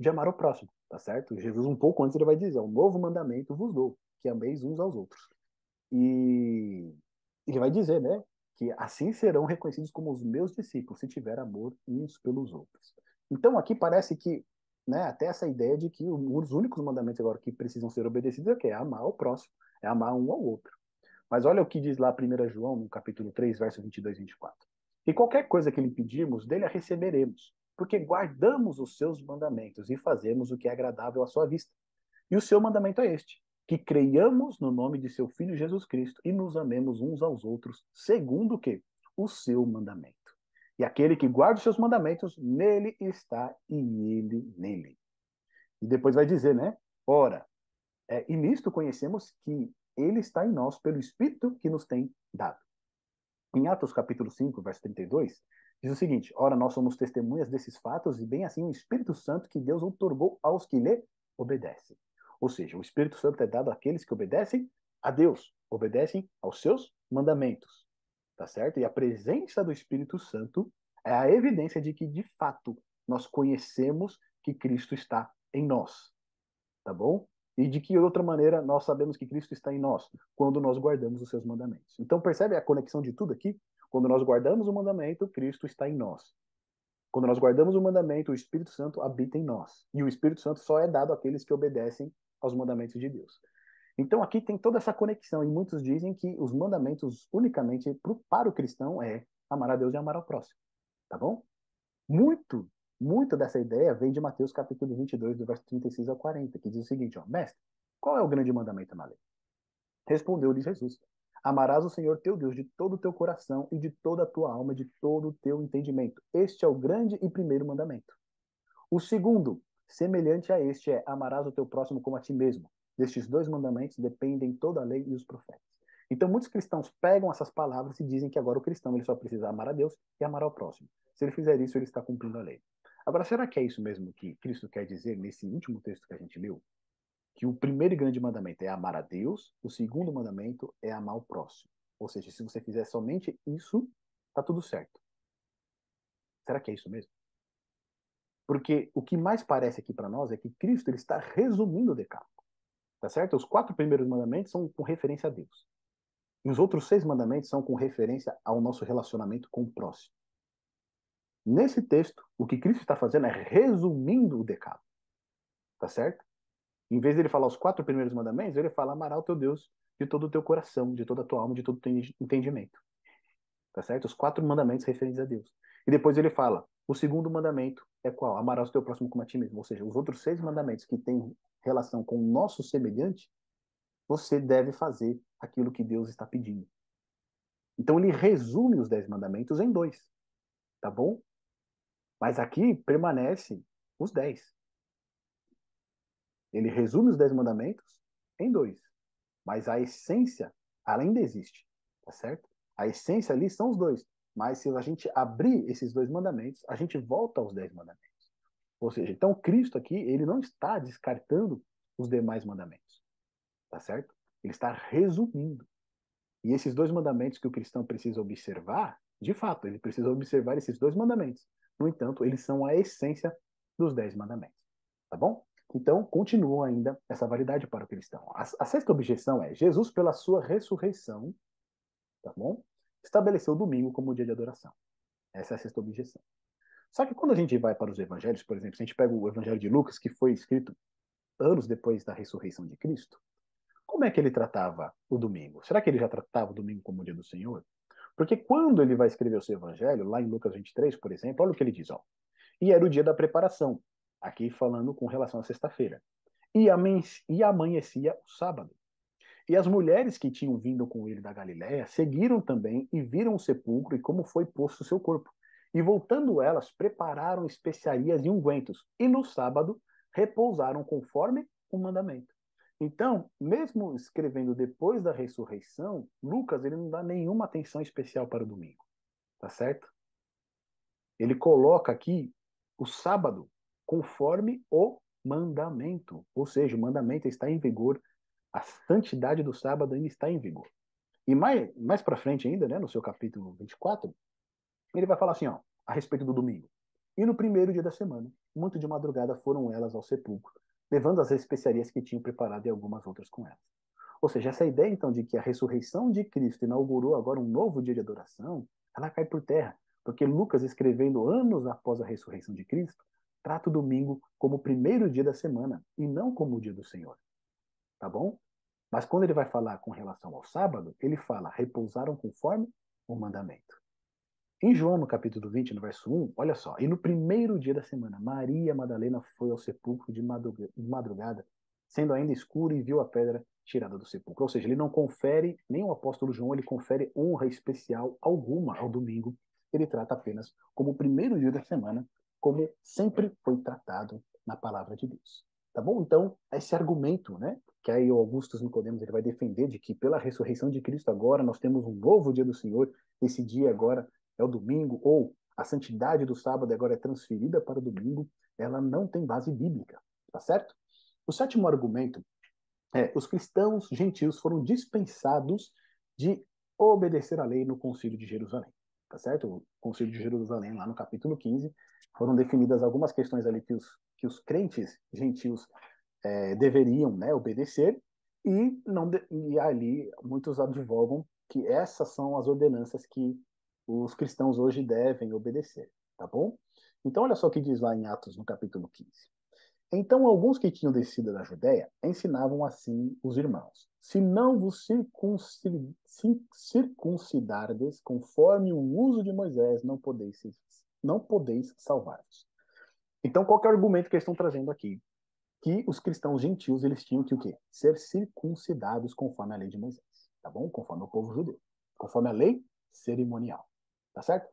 de amar o próximo, tá certo? Jesus, um pouco antes, ele vai dizer: um novo mandamento vos dou, que ameis uns aos outros. E ele vai dizer, né, que assim serão reconhecidos como os meus discípulos, se tiver amor uns pelos outros. Então, aqui parece que, né, até essa ideia de que os únicos mandamentos agora que precisam ser obedecidos é o quê? É amar o próximo, é amar um ao outro. Mas olha o que diz lá 1 João, no capítulo 3, verso 22 e 24. E qualquer coisa que lhe pedirmos, dele a receberemos, porque guardamos os seus mandamentos e fazemos o que é agradável à sua vista. E o seu mandamento é este: que creiamos no nome de seu Filho Jesus Cristo e nos amemos uns aos outros, segundo o quê? O seu mandamento. E aquele que guarda os seus mandamentos, nele está e ele nele. E depois vai dizer, né? Ora, e nisto conhecemos que ele está em nós pelo Espírito que nos tem dado. Em Atos capítulo 5, verso 32, diz o seguinte: ora, nós somos testemunhas desses fatos e bem assim o Espírito Santo que Deus outorgou aos que lhe obedecem. Ou seja, o Espírito Santo é dado àqueles que obedecem a Deus, obedecem aos seus mandamentos, tá certo? E a presença do Espírito Santo é a evidência de que, de fato, nós conhecemos que Cristo está em nós, tá bom? E de que outra maneira nós sabemos que Cristo está em nós? Quando nós guardamos os seus mandamentos. Então percebe a conexão de tudo aqui? Quando nós guardamos o mandamento, Cristo está em nós. Quando nós guardamos o mandamento, o Espírito Santo habita em nós. E o Espírito Santo só é dado àqueles que obedecem aos mandamentos de Deus. Então aqui tem toda essa conexão. E muitos dizem que os mandamentos unicamente para o cristão é amar a Deus e amar ao próximo. Tá bom? Muito dessa ideia vem de Mateus capítulo 22, do verso 36 ao 40, que diz o seguinte, ó: mestre, qual é o grande mandamento na lei? Respondeu-lhe Jesus: amarás o Senhor teu Deus de todo o teu coração e de toda a tua alma, e de todo o teu entendimento. Este é o grande e primeiro mandamento. O segundo, semelhante a este, é: amarás o teu próximo como a ti mesmo. Destes 2 mandamentos dependem toda a lei e os profetas. Então, muitos cristãos pegam essas palavras e dizem que agora o cristão ele só precisa amar a Deus e amar ao próximo. Se ele fizer isso, ele está cumprindo a lei. Agora, será que é isso mesmo que Cristo quer dizer nesse último texto que a gente leu? Que o primeiro e grande mandamento é amar a Deus, o segundo mandamento é amar o próximo. Ou seja, se você fizer somente isso, tá tudo certo. Será que é isso mesmo? Porque o que mais parece aqui para nós é que Cristo ele está resumindo o decálogo. Tá certo? Os 4 primeiros mandamentos são com referência a Deus. E os outros 6 mandamentos são com referência ao nosso relacionamento com o próximo. Nesse texto, o que Cristo está fazendo é resumindo o decálogo, tá certo? Em vez de ele falar os 4 primeiros mandamentos, ele fala: amará o teu Deus de todo o teu coração, de toda a tua alma, de todo o teu entendimento. Tá certo? Os 4 mandamentos referentes a Deus. E depois ele fala: o segundo mandamento é qual? Amarás o teu próximo como a ti mesmo. Ou seja, os outros 6 mandamentos que têm relação com o nosso semelhante, você deve fazer aquilo que Deus está pedindo. Então ele resume os 10 mandamentos em 2, tá bom? Mas aqui permanece os 10. Ele resume os 10 mandamentos em 2. Mas a essência, ela ainda existe, tá certo? A essência ali são os 2. Mas se a gente abrir esses 2 mandamentos, a gente volta aos 10 mandamentos. Ou seja, então Cristo aqui, ele não está descartando os demais mandamentos, tá certo? Ele está resumindo. E esses 2 mandamentos que o cristão precisa observar, de fato, ele precisa observar esses 2 mandamentos. No entanto, eles são a essência dos 10 mandamentos, tá bom? Então, continua ainda essa validade para o cristão. A sexta objeção é: Jesus, pela sua ressurreição, tá bom? Estabeleceu o domingo como dia de adoração. Essa é a sexta objeção. Só que quando a gente vai para os evangelhos, por exemplo, se a gente pega o evangelho de Lucas, que foi escrito anos depois da ressurreição de Cristo, como é que ele tratava o domingo? Será que ele já tratava o domingo como o dia do Senhor? Porque quando ele vai escrever o seu evangelho, lá em Lucas 23, por exemplo, olha o que ele diz, ó. E era o dia da preparação, aqui falando com relação à sexta-feira. E amanhecia o sábado. E as mulheres que tinham vindo com ele da Galiléia seguiram também e viram o sepulcro e como foi posto o seu corpo. E voltando elas, prepararam especiarias e ungüentos. E no sábado repousaram conforme o mandamento. Então, mesmo escrevendo depois da ressurreição, Lucas ele não dá nenhuma atenção especial para o domingo, tá certo? Ele coloca aqui o sábado conforme o mandamento, ou seja, o mandamento está em vigor, a santidade do sábado ainda está em vigor. E mais para frente ainda, né, no seu capítulo 24, ele vai falar assim, ó, a respeito do domingo. E no primeiro dia da semana, muito de madrugada foram elas ao sepulcro, levando as especiarias que tinham preparado e algumas outras com elas. Ou seja, essa ideia então de que a ressurreição de Cristo inaugurou agora um novo dia de adoração, ela cai por terra, porque Lucas, escrevendo anos após a ressurreição de Cristo, trata o domingo como o primeiro dia da semana e não como o dia do Senhor. Tá bom? Mas quando ele vai falar com relação ao sábado, ele fala: repousaram conforme o mandamento. Em João, no capítulo 20, no verso 1, olha só, e no primeiro dia da semana, Maria Madalena foi ao sepulcro de madrugada, sendo ainda escuro, e viu a pedra tirada do sepulcro. Ou seja, ele não confere, nem o apóstolo João, ele confere honra especial alguma ao domingo. Ele trata apenas como o primeiro dia da semana, como sempre foi tratado na palavra de Deus. Tá bom? Então, esse argumento, né, que aí o Augusto Nicodemos ele vai defender de que pela ressurreição de Cristo agora nós temos um novo dia do Senhor, esse dia agora é o domingo, ou a santidade do sábado agora é transferida para o domingo, ela não tem base bíblica, tá certo? O sétimo argumento é: os cristãos gentios foram dispensados de obedecer à lei no Concílio de Jerusalém, tá certo? O Concílio de Jerusalém, lá no capítulo 15, foram definidas algumas questões ali que os crentes gentios deveriam, né, obedecer, e, não e ali muitos advogam que essas são as ordenanças que os cristãos hoje devem obedecer, tá bom? Então, olha só o que diz lá em Atos, no capítulo 15. Então, alguns que tinham descido da Judéia ensinavam assim os irmãos: se não vos circuncidardes conforme o uso de Moisés, não podeis salvar-vos. Então, qual que é o argumento que eles estão trazendo aqui? Que os cristãos gentios eles tinham que o quê? Ser circuncidados conforme a lei de Moisés, tá bom? Conforme o povo judeu, conforme a lei cerimonial, tá certo?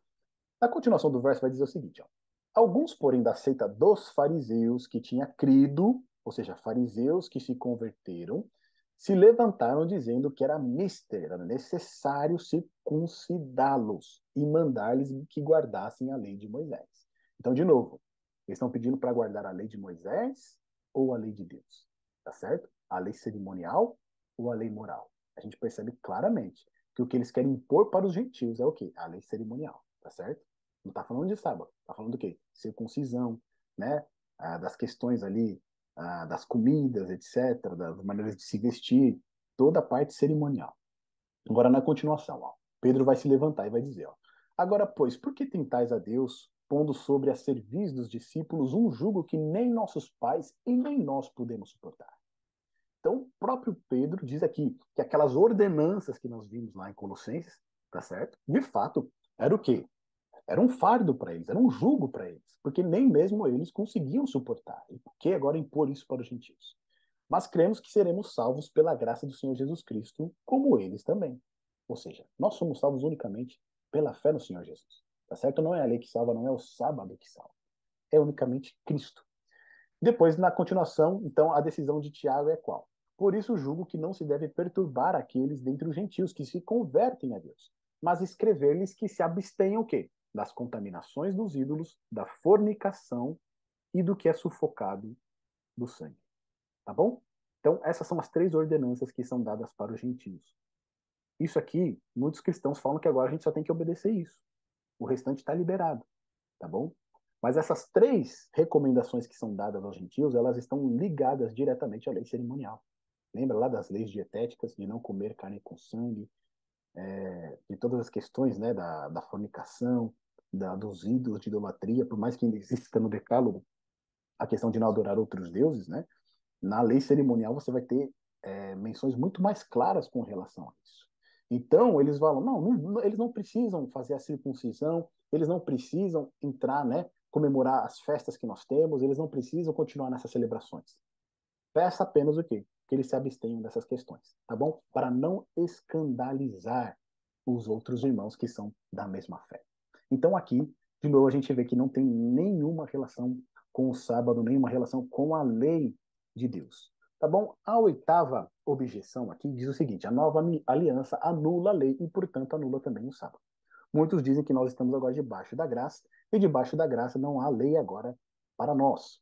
Na continuação do verso vai dizer o seguinte, ó: alguns, porém, da seita dos fariseus que tinha crido, ou seja, fariseus que se converteram, se levantaram dizendo que era mister, era necessário circuncidá-los e mandar-lhes que guardassem a lei de Moisés. Então, de novo, eles estão pedindo para guardar a lei de Moisés ou a lei de Deus, tá certo? A lei cerimonial ou a lei moral. A gente percebe claramente que o que eles querem impor para os gentios é o quê? A lei cerimonial, tá certo? Não está falando de sábado, está falando do quê? Circuncisão, né? Das questões ali, das comidas, etc., das maneiras de se vestir, toda a parte cerimonial. Agora, na continuação, ó, Pedro vai se levantar e vai dizer, ó: agora, pois, por que tentais a Deus pondo sobre a cerviz dos discípulos um jugo que nem nossos pais e nem nós podemos suportar. Então, o próprio Pedro diz aqui que aquelas ordenanças que nós vimos lá em Colossenses, tá certo? De fato, era o quê? Era um fardo para eles, era um jugo para eles, porque nem mesmo eles conseguiam suportar. E por que agora impor isso para os gentios? Mas cremos que seremos salvos pela graça do Senhor Jesus Cristo, como eles também. Ou seja, nós somos salvos unicamente pela fé no Senhor Jesus. Tá certo? Não é a lei que salva, não é o sábado que salva. É unicamente Cristo. Depois, na continuação, então, a decisão de Tiago é qual? Por isso julgo que não se deve perturbar aqueles dentre os gentios que se convertem a Deus, mas escrever-lhes que se abstenham o quê? Das contaminações dos ídolos, da fornicação e do que é sufocado do sangue. Tá bom? Então, essas são as 3 ordenanças que são dadas para os gentios. Isso aqui, muitos cristãos falam que agora a gente só tem que obedecer isso. O restante está liberado, tá bom? Mas essas 3 recomendações que são dadas aos gentios, elas estão ligadas diretamente à lei cerimonial. Lembra lá das leis dietéticas, de não comer carne com sangue, de todas as questões, né, da fornicação, dos ídolos de idolatria, por mais que ainda exista no decálogo a questão de não adorar outros deuses, né? Na lei cerimonial você vai ter menções muito mais claras com relação a isso. Então, eles falam, eles não precisam fazer a circuncisão, eles não precisam entrar, né, comemorar as festas que nós temos, eles não precisam continuar nessas celebrações. Peça apenas o quê? Que eles se abstenham dessas questões, tá bom? Para não escandalizar os outros irmãos que são da mesma fé. Então, aqui, de novo, a gente vê que não tem nenhuma relação com o sábado, nenhuma relação com a lei de Deus. Tá bom? A 8ª objeção aqui diz o seguinte: a nova aliança anula a lei e, portanto, anula também o sábado. Muitos dizem que nós estamos agora debaixo da graça, e debaixo da graça não há lei agora para nós.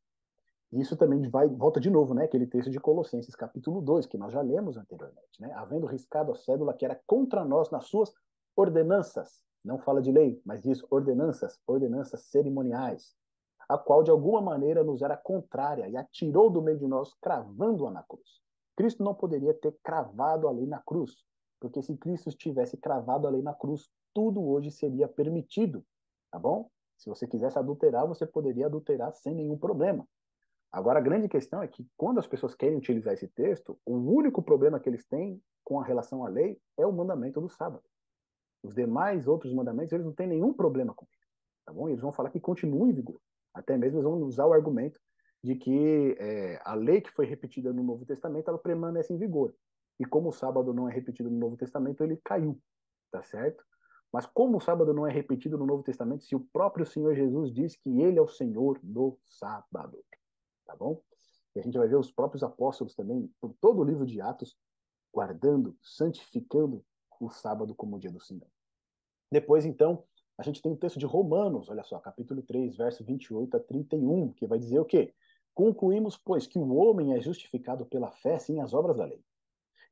Isso também volta de novo, né? Aquele texto de Colossenses, capítulo 2, que nós já lemos anteriormente, né? Havendo riscado a cédula que era contra nós nas suas ordenanças. Não fala de lei, mas diz ordenanças, ordenanças cerimoniais, a qual de alguma maneira nos era contrária e atirou do meio de nós, cravando-a na cruz. Cristo não poderia ter cravado a lei na cruz, porque se Cristo tivesse cravado a lei na cruz, tudo hoje seria permitido, tá bom? Se você quisesse adulterar, você poderia adulterar sem nenhum problema. Agora, a grande questão é que quando as pessoas querem utilizar esse texto, o único problema que eles têm com a relação à lei é o mandamento do sábado. Os demais outros mandamentos, eles não têm nenhum problema com ele, tá bom? Eles vão falar que continua em vigor. Até mesmo eles vão usar o argumento de que a lei que foi repetida no Novo Testamento, ela permanece em vigor. E como o sábado não é repetido no Novo Testamento, ele caiu, tá certo? Mas como o sábado não é repetido no Novo Testamento, se o próprio Senhor Jesus diz que ele é o Senhor do sábado, tá bom? E a gente vai ver os próprios apóstolos também, por todo o livro de Atos, guardando, santificando o sábado como o dia do Senhor. Depois, então, a gente tem o texto de Romanos, olha só, capítulo 3, verso 28 a 31, que vai dizer o quê? Concluímos, pois, que o homem é justificado pela fé, sem as obras da lei.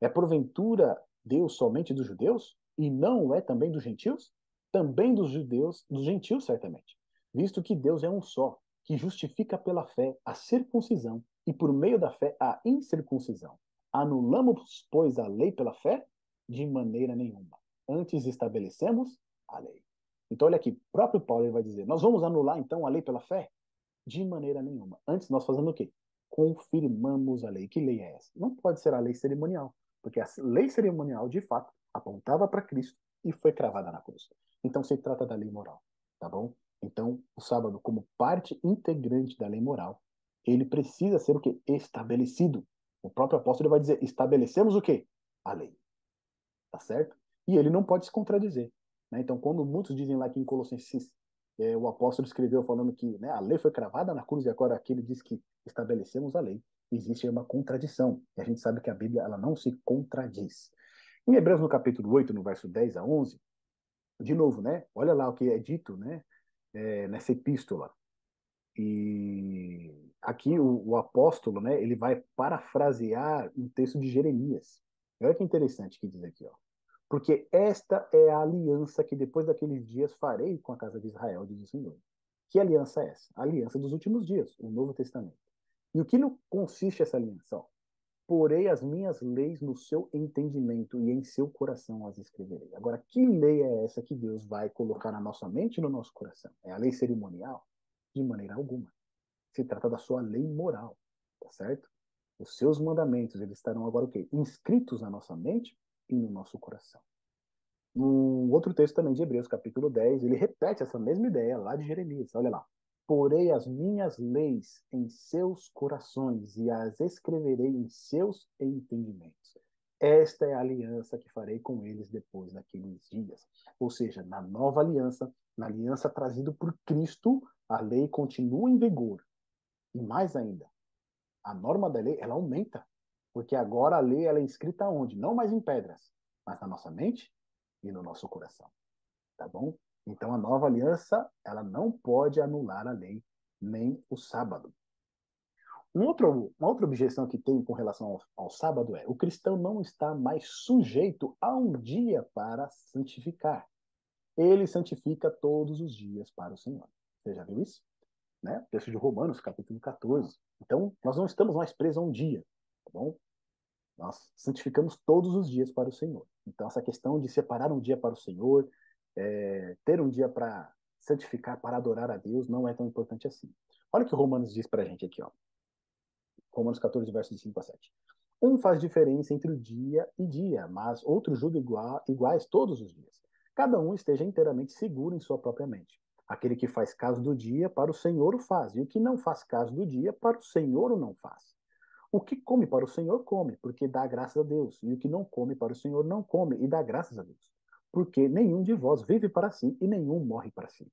É porventura Deus somente dos judeus? E não é também dos gentios? Também dos judeus, dos gentios, certamente. Visto que Deus é um só, que justifica pela fé a circuncisão e por meio da fé a incircuncisão. Anulamos, pois, a lei pela fé? De maneira nenhuma. Antes estabelecemos a lei. Então, olha aqui, o próprio Paulo ele vai dizer: nós vamos anular então a lei pela fé? De maneira nenhuma. Antes nós fazemos o quê? Confirmamos a lei. Que lei é essa? Não pode ser a lei cerimonial, porque a lei cerimonial, de fato, apontava para Cristo e foi cravada na cruz. Então se trata da lei moral, tá bom? Então, o sábado, como parte integrante da lei moral, ele precisa ser o quê? Estabelecido. O próprio apóstolo vai dizer: estabelecemos o quê? A lei. Tá certo? E ele não pode se contradizer. Né? Então, quando muitos dizem lá que em Colossenses o apóstolo escreveu falando que, né, a lei foi cravada na cruz e agora aqui ele diz que estabelecemos a lei, existe uma contradição. E a gente sabe que a Bíblia ela não se contradiz. Em Hebreus, no capítulo 8, no verso 10 a 11, de novo, né? Olha lá o que é dito, né? Nessa epístola. E aqui o apóstolo, né? Ele vai parafrasear um texto de Jeremias. Olha que interessante que diz aqui, ó. Porque esta é a aliança que depois daqueles dias farei com a casa de Israel, diz o Senhor. Que aliança é essa? A aliança dos últimos dias, o Novo Testamento. E o que consiste essa aliança? Ó, porei as minhas leis no seu entendimento e em seu coração as escreverei. Agora, que lei é essa que Deus vai colocar na nossa mente e no nosso coração? É a lei cerimonial? De maneira alguma. Se trata da sua lei moral, tá certo? Os seus mandamentos, eles estarão agora o quê? Inscritos na nossa mente e no nosso coração. Um outro texto também de Hebreus, capítulo 10, ele repete essa mesma ideia lá de Jeremias. Olha lá. Porei as minhas leis em seus corações e as escreverei em seus entendimentos. Esta é a aliança que farei com eles depois daqueles dias. Ou seja, na nova aliança, na aliança trazida por Cristo, a lei continua em vigor. E mais ainda, a norma da lei, ela aumenta. Porque agora a lei ela é escrita onde? Não mais em pedras, mas na nossa mente e no nosso coração, tá bom? Então a nova aliança, ela não pode anular a lei, nem o sábado. Uma outra objeção que tem com relação ao sábado é: o cristão não está mais sujeito a um dia para santificar. Ele santifica todos os dias para o Senhor. Você já viu isso? Né? Texto de Romanos, capítulo 14. Então, nós não estamos mais presos a um dia, tá bom? Nós santificamos todos os dias para o Senhor. Então, essa questão de separar um dia para o Senhor, ter um dia para santificar, para adorar a Deus, não é tão importante assim. Olha o que Romanos diz para a gente aqui, ó. Romanos 14, versos 5 a 7. Um faz diferença entre o dia e dia, mas outro julga iguais todos os dias. Cada um esteja inteiramente seguro em sua própria mente. Aquele que faz caso do dia, para o Senhor o faz, e o que não faz caso do dia, para o Senhor o não faz. O que come para o Senhor, come, porque dá graças a Deus. E o que não come para o Senhor, não come, e dá graças a Deus. Porque nenhum de vós vive para si, e nenhum morre para si.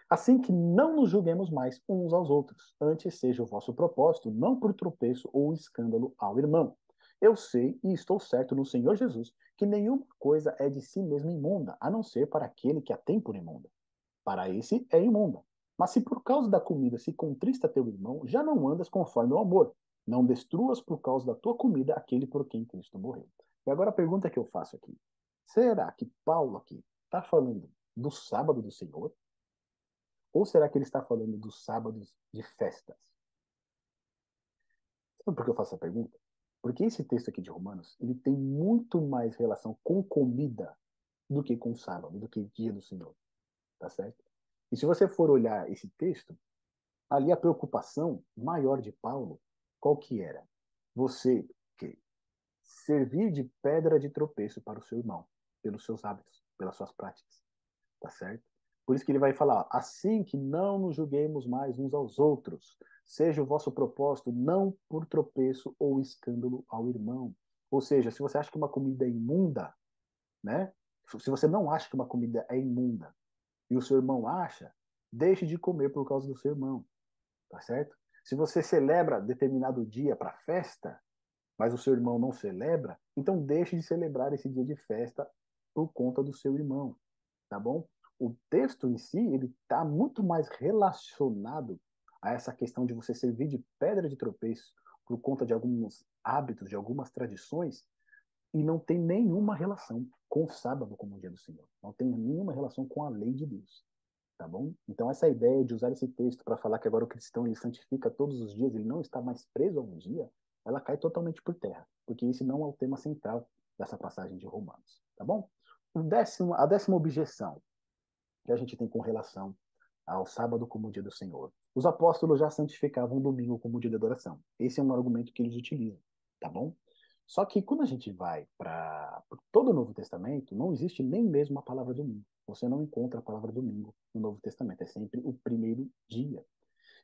Assim que não nos julguemos mais uns aos outros. Antes seja o vosso propósito, não por tropeço ou escândalo ao irmão. Eu sei e estou certo no Senhor Jesus que nenhuma coisa é de si mesma imunda, a não ser para aquele que a tem por imunda. Para esse é imunda. Mas se por causa da comida se contrista teu irmão, já não andas conforme o amor. Não destruas por causa da tua comida aquele por quem Cristo morreu. E agora a pergunta que eu faço aqui: será que Paulo aqui está falando do sábado do Senhor? Ou será que ele está falando dos sábados de festas? Sabe por que eu faço essa pergunta? Porque esse texto aqui de Romanos, ele tem muito mais relação com comida do que com sábado, do que dia do Senhor, tá certo? E se você for olhar esse texto, ali a preocupação maior de Paulo, qual que era? Você que servir de pedra de tropeço para o seu irmão, pelos seus hábitos, pelas suas práticas, tá certo? Por isso que ele vai falar: assim que não nos julguemos mais uns aos outros, seja o vosso propósito não por tropeço ou escândalo ao irmão. Ou seja, se você acha que uma comida é imunda, né? Se você não acha que uma comida é imunda e o seu irmão acha, deixe de comer por causa do seu irmão, tá certo? Se você celebra determinado dia para festa, mas o seu irmão não celebra, então deixe de celebrar esse dia de festa por conta do seu irmão, tá bom? O texto em si, ele está muito mais relacionado a essa questão de você servir de pedra de tropeço por conta de alguns hábitos, de algumas tradições, e não tem nenhuma relação com o sábado como o dia do Senhor. Não tem nenhuma relação com a lei de Deus, tá bom? Então essa ideia de usar esse texto para falar que agora o cristão ele santifica todos os dias, ele não está mais preso a um dia, ela cai totalmente por terra, porque esse não é o tema central dessa passagem de Romanos, tá bom? A décima objeção que a gente tem com relação ao sábado como dia do Senhor. Os apóstolos já santificavam o domingo como dia de adoração. Esse é um argumento que eles utilizam, tá bom? Só que quando a gente vai para todo o Novo Testamento, não existe nem mesmo a palavra domingo. Você não encontra a palavra domingo no Novo Testamento, é sempre o primeiro dia.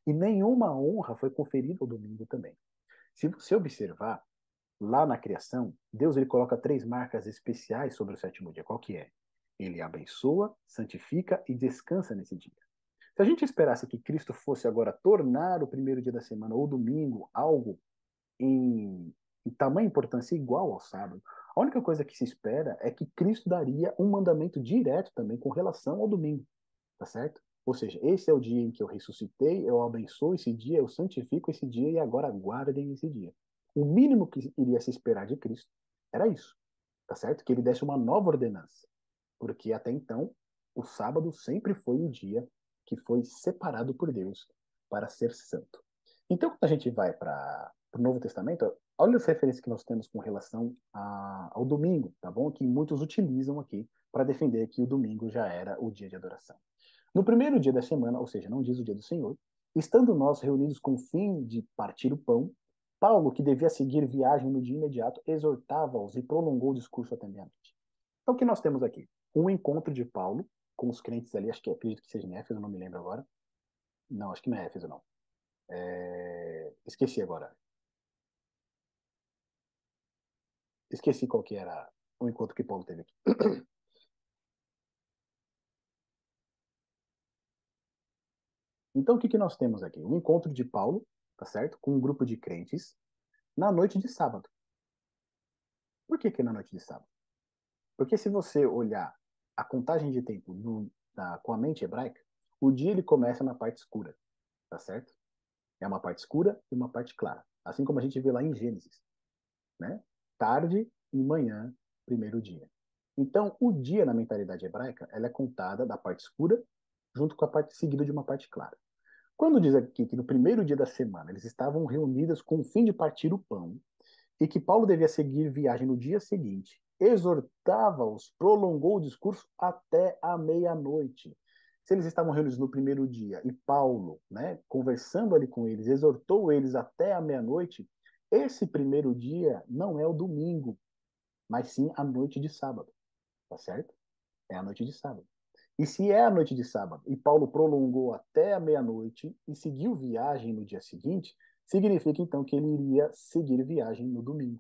E nenhuma honra foi conferida ao domingo também. Se você observar, lá na criação, Deus ele coloca três marcas especiais sobre o sétimo dia. Qual que é? Ele abençoa, santifica e descansa nesse dia. Se a gente esperasse que Cristo fosse agora tornar o primeiro dia da semana ou domingo algo em tamanha importância igual ao sábado, a única coisa que se espera é que Cristo daria um mandamento direto também com relação ao domingo, tá certo? Ou seja, esse é o dia em que eu ressuscitei, eu abençoo esse dia, eu santifico esse dia e agora guardem esse dia. O mínimo que iria se esperar de Cristo era isso, tá certo? Que ele desse uma nova ordenança, porque até então o sábado sempre foi o dia que foi separado por Deus para ser santo. Então, quando a gente vai para o Novo Testamento, Olha as referências que nós temos com relação ao domingo, tá bom? Que muitos utilizam aqui para defender que o domingo já era o dia de adoração. No primeiro dia da semana, ou seja, não diz o dia do Senhor, estando nós reunidos com o fim de partir o pão, Paulo, que devia seguir viagem no dia imediato, exortava-os e prolongou o discurso até meia-noite. Então, o que nós temos aqui? Um encontro de Paulo com os crentes ali, acho que acredito que seja em Éfeso, não me lembro agora. Não, acho que não é Éfeso, não. Esqueci agora. Esqueci qual que era o encontro que Paulo teve aqui. Então, o que que nós temos aqui? Um encontro de Paulo, tá certo? Com um grupo de crentes na noite de sábado. Por que que é na noite de sábado? Porque se você olhar a contagem de tempo com a mente hebraica, o dia ele começa na parte escura, tá certo? É uma parte escura e uma parte clara. Assim como a gente vê lá em Gênesis, né? Tarde e manhã, primeiro dia. Então, o dia na mentalidade hebraica, ela é contada da parte escura junto com a parte seguida de uma parte clara. Quando diz aqui que no primeiro dia da semana eles estavam reunidos com o fim de partir o pão e que Paulo devia seguir viagem no dia seguinte, exortava-os, prolongou o discurso até a meia-noite. Se eles estavam reunidos no primeiro dia e Paulo, né, conversando ali com eles, exortou eles até a meia-noite, esse primeiro dia não é o domingo, mas sim a noite de sábado, tá certo? É a noite de sábado. E se é a noite de sábado e Paulo prolongou até a meia-noite e seguiu viagem no dia seguinte, significa então que ele iria seguir viagem no domingo,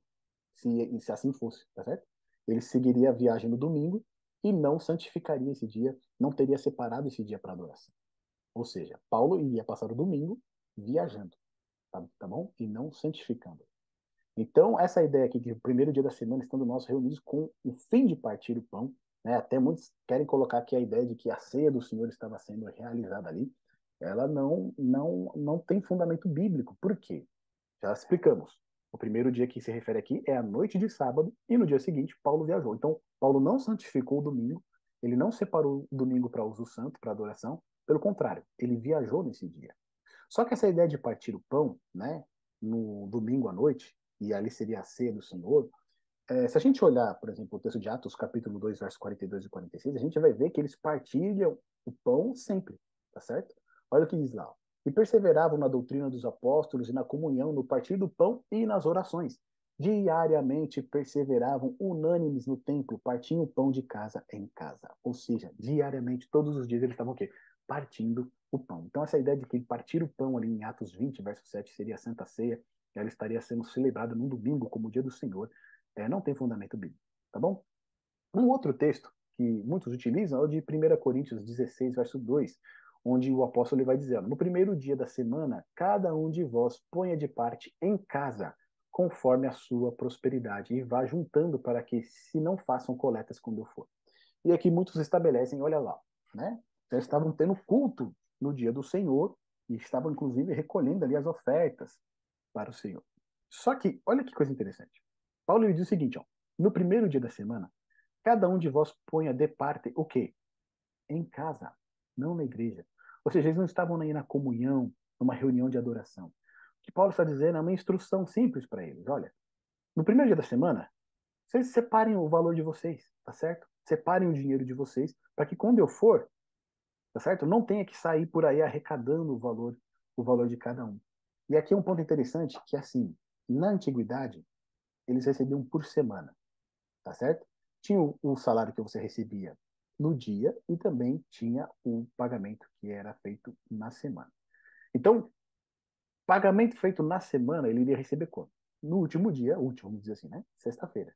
se assim fosse, tá certo? Ele seguiria a viagem no domingo e não santificaria esse dia, não teria separado esse dia para adoração. Ou seja, Paulo iria passar o domingo viajando, tá bom? E não santificando. Então, essa ideia aqui, que o primeiro dia da semana estando nós reunidos com o fim de partir o pão, né? Até muitos querem colocar aqui a ideia de que a ceia do Senhor estava sendo realizada ali, ela não tem fundamento bíblico. Por quê? Já explicamos. O primeiro dia que se refere aqui é a noite de sábado, e no dia seguinte Paulo viajou. Então, Paulo não santificou o domingo, ele não separou o domingo para uso santo, para adoração, pelo contrário, ele viajou nesse dia. Só que essa ideia de partir o pão, né, no domingo à noite, e ali seria a ceia do Senhor, se a gente olhar, por exemplo, o texto de Atos, capítulo 2, versos 42 e 46, a gente vai ver que eles partilham o pão sempre, tá certo? Olha o que diz lá. Ó. E perseveravam na doutrina dos apóstolos e na comunhão, no partir do pão e nas orações. Diariamente perseveravam unânimes no templo, partiam o pão de casa em casa. Ou seja, diariamente, todos os dias eles estavam o quê? Partindo o pão. Então, essa ideia de que partir o pão ali em Atos 20, verso 7, seria a Santa Ceia, ela estaria sendo celebrada num domingo como o dia do Senhor, não tem fundamento bíblico, tá bom? Um outro texto que muitos utilizam é o de 1 Coríntios 16, verso 2, onde o apóstolo ele vai dizer: no primeiro dia da semana, cada um de vós ponha de parte em casa, conforme a sua prosperidade, e vá juntando para que se não façam coletas quando eu for. E aqui muitos estabelecem, olha lá, né? Já estavam tendo culto no dia do Senhor e estavam inclusive recolhendo ali as ofertas para o Senhor. Só que, olha que coisa interessante. Paulo ele diz o seguinte, ó, no primeiro dia da semana, cada um de vós ponha de parte o quê? Em casa, não na igreja. Ou seja, eles não estavam aí na comunhão, numa reunião de adoração. O que Paulo está dizendo é uma instrução simples para eles. Olha, no primeiro dia da semana, vocês separem o valor de vocês, tá certo? Separem o dinheiro de vocês, para que quando eu for, tá certo? Não tenha que sair por aí arrecadando o valor de cada um. E aqui é um ponto interessante, que assim, na antiguidade, eles recebiam por semana, tá certo? Tinha o salário que você recebia no dia e também tinha o pagamento que era feito na semana. Então, pagamento feito na semana, ele iria receber quando? No último dia, último, vamos dizer assim, né? Sexta-feira,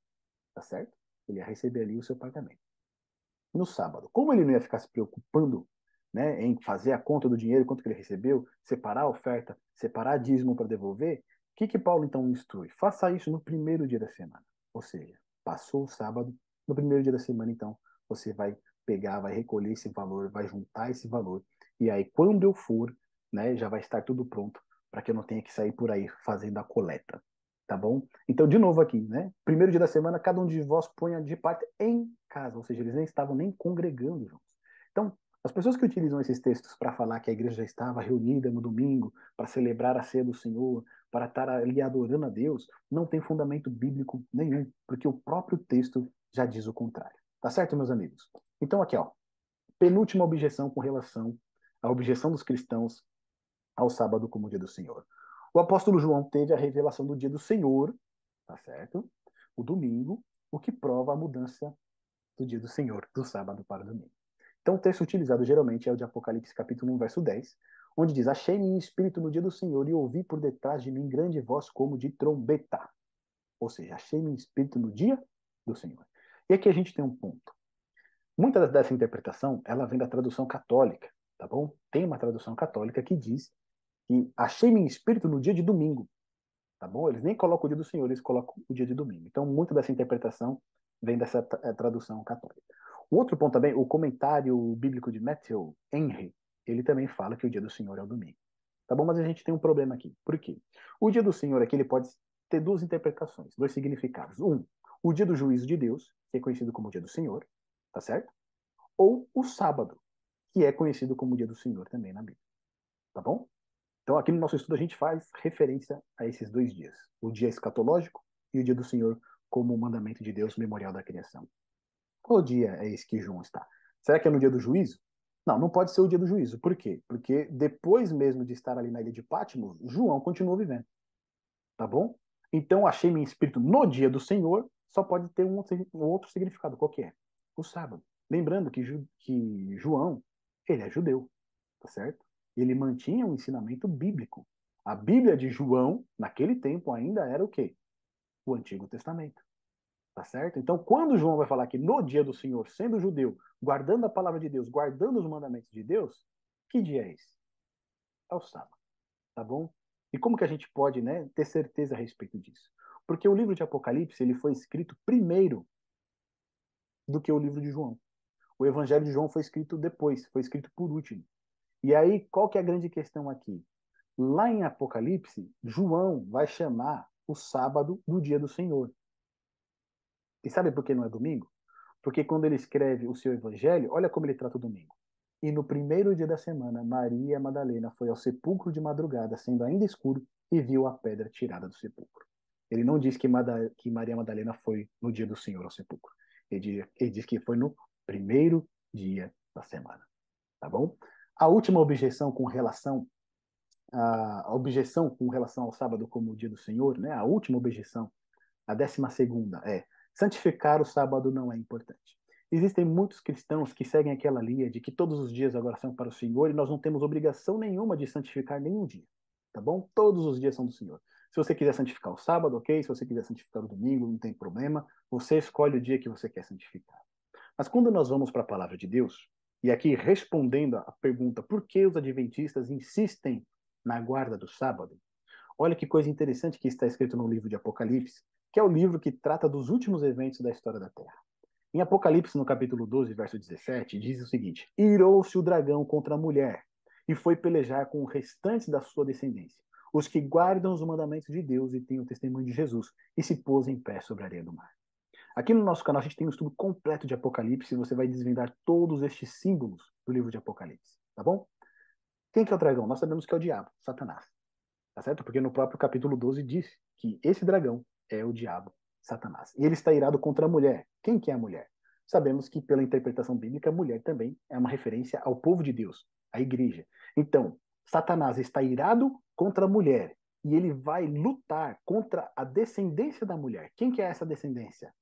tá certo? Ele ia receber ali o seu pagamento. No sábado, como ele não ia ficar se preocupando, né, em fazer a conta do dinheiro, quanto que ele recebeu, separar a oferta, separar dízimo para devolver, o que que Paulo então instrui? Faça isso no primeiro dia da semana. Ou seja, passou o sábado, no primeiro dia da semana, então, você vai pegar, vai recolher esse valor, vai juntar esse valor, e aí quando eu for, né, já vai estar tudo pronto para que eu não tenha que sair por aí fazendo a coleta. Tá bom? Então, de novo aqui, né? Primeiro dia da semana, cada um de vós ponha de parte em casa, ou seja, eles nem estavam nem congregando juntos. Então, As pessoas que utilizam esses textos para falar que a igreja já estava reunida no domingo para celebrar a ceia do Senhor, para estar ali adorando a Deus, não tem fundamento bíblico nenhum, porque o próprio texto já diz o contrário. Tá certo, meus amigos? Então aqui, ó, penúltima objeção com relação à objeção dos cristãos ao sábado como dia do Senhor. O apóstolo João teve a revelação do dia do Senhor, tá certo? O domingo, o que prova a mudança do dia do Senhor, do sábado para o domingo. Então, o texto utilizado geralmente é o de Apocalipse, capítulo 1, verso 10, onde diz: Achei-me em espírito no dia do Senhor e ouvi por detrás de mim grande voz como de trombeta. Ou seja, achei-me em espírito no dia do Senhor. E aqui a gente tem um ponto. Muita dessa interpretação, ela vem da tradução católica, tá bom? Tem uma tradução católica que diz que achei-me em espírito no dia de domingo, tá bom? Eles nem colocam o dia do Senhor, eles colocam o dia de domingo. Então, muita dessa interpretação vem dessa tradução católica. O outro ponto também, o comentário bíblico de Matthew Henry, ele também fala que o dia do Senhor é o domingo. Tá bom? Mas a gente tem um problema aqui. Por quê? O dia do Senhor aqui ele pode ter duas interpretações, dois significados. Um, o dia do juízo de Deus, que é conhecido como o dia do Senhor, tá certo? Ou o sábado, que é conhecido como o dia do Senhor também na Bíblia. Tá bom? Então, aqui no nosso estudo, a gente faz referência a esses dois dias: o dia escatológico e o dia do Senhor, como o mandamento de Deus, memorial da criação. Qual dia é esse que João está? Será que é no dia do juízo? Não, não pode ser o dia do juízo. Por quê? Porque depois mesmo de estar ali na ilha de Patmos, João continuou vivendo. Tá bom? Então, achei-me em espírito no dia do Senhor, só pode ter um outro significado. Qual que é? O sábado. Lembrando que João, ele é judeu, tá certo? Ele mantinha um ensinamento bíblico. A Bíblia de João, naquele tempo, ainda era o quê? O Antigo Testamento. Tá certo? Então, quando João vai falar que no dia do Senhor, sendo judeu, guardando a palavra de Deus, guardando os mandamentos de Deus, que dia é esse? É o sábado, tá bom? E como que a gente pode, né, ter certeza a respeito disso? Porque o livro de Apocalipse, ele foi escrito primeiro do que o livro de João. O evangelho de João foi escrito depois, foi escrito por último. E aí, qual que é a grande questão aqui? Lá em Apocalipse, João vai chamar o sábado do dia do Senhor. E sabe por que não é domingo? Porque quando ele escreve o seu evangelho, olha como ele trata o domingo. E no primeiro dia da semana, Maria Madalena foi ao sepulcro de madrugada, sendo ainda escuro, e viu a pedra tirada do sepulcro. Ele não diz que Maria Madalena foi no dia do Senhor ao sepulcro. Ele diz que foi no primeiro dia da semana. Tá bom? A última objeção com relação a objeção com relação ao sábado como o dia do Senhor, né? A última objeção, a 12ª é: santificar o sábado não é importante. Existem muitos cristãos que seguem aquela linha de que todos os dias agora são para o Senhor e nós não temos obrigação nenhuma de santificar nenhum dia, tá bom? Todos os dias são do Senhor. Se você quiser santificar o sábado, ok. Se você quiser santificar o domingo, não tem problema. Você escolhe o dia que você quer santificar. Mas quando nós vamos para a palavra de Deus, e aqui respondendo à pergunta por que os adventistas insistem na guarda do sábado, olha que coisa interessante que está escrito no livro de Apocalipse, que é o livro que trata dos últimos eventos da história da Terra. Em Apocalipse, no capítulo 12, verso 17, diz o seguinte: Irou-se o dragão contra a mulher e foi pelejar com o restante da sua descendência, os que guardam os mandamentos de Deus e têm o testemunho de Jesus, e se pôs em pé sobre a areia do mar. Aqui no nosso canal a gente tem um estudo completo de Apocalipse e você vai desvendar todos estes símbolos do livro de Apocalipse, tá bom? Quem que é o dragão? Nós sabemos que é o diabo, Satanás, tá certo? Porque no próprio capítulo 12 diz que esse dragão é o diabo, Satanás. E ele está irado contra a mulher. Quem que é a mulher? Sabemos que pela interpretação bíblica, a mulher também é uma referência ao povo de Deus, à igreja. Então, Satanás está irado contra a mulher e ele vai lutar contra a descendência da mulher. Quem que é essa descendência?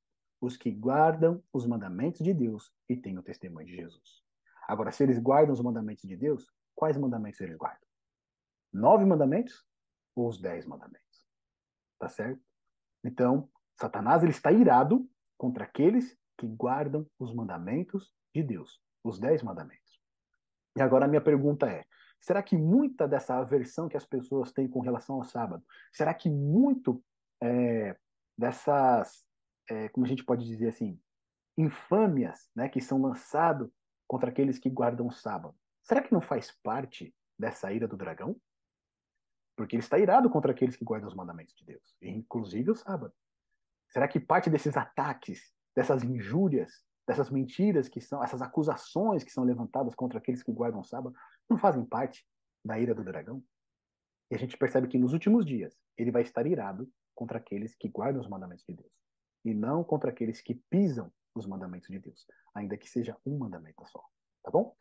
Os que guardam os mandamentos de Deus e têm o testemunho de Jesus. Agora, se eles guardam os mandamentos de Deus, quais mandamentos eles guardam? 9 mandamentos ou os 10 mandamentos? Tá certo? Então, Satanás ele está irado contra aqueles que guardam os mandamentos de Deus, os 10 mandamentos. E agora a minha pergunta é: será que muita dessa aversão que as pessoas têm com relação ao sábado, será que muito dessas, como a gente pode dizer assim, infâmias, né, que são lançadas contra aqueles que guardam o sábado, será que não faz parte dessa ira do dragão? Porque ele está irado contra aqueles que guardam os mandamentos de Deus, inclusive o sábado. Será que parte desses ataques, dessas injúrias, dessas mentiras que são, essas acusações que são levantadas contra aqueles que guardam o sábado, não fazem parte da ira do dragão? E a gente percebe que nos últimos dias ele vai estar irado contra aqueles que guardam os mandamentos de Deus e não contra aqueles que pisam os mandamentos de Deus, ainda que seja um mandamento só. Tá bom?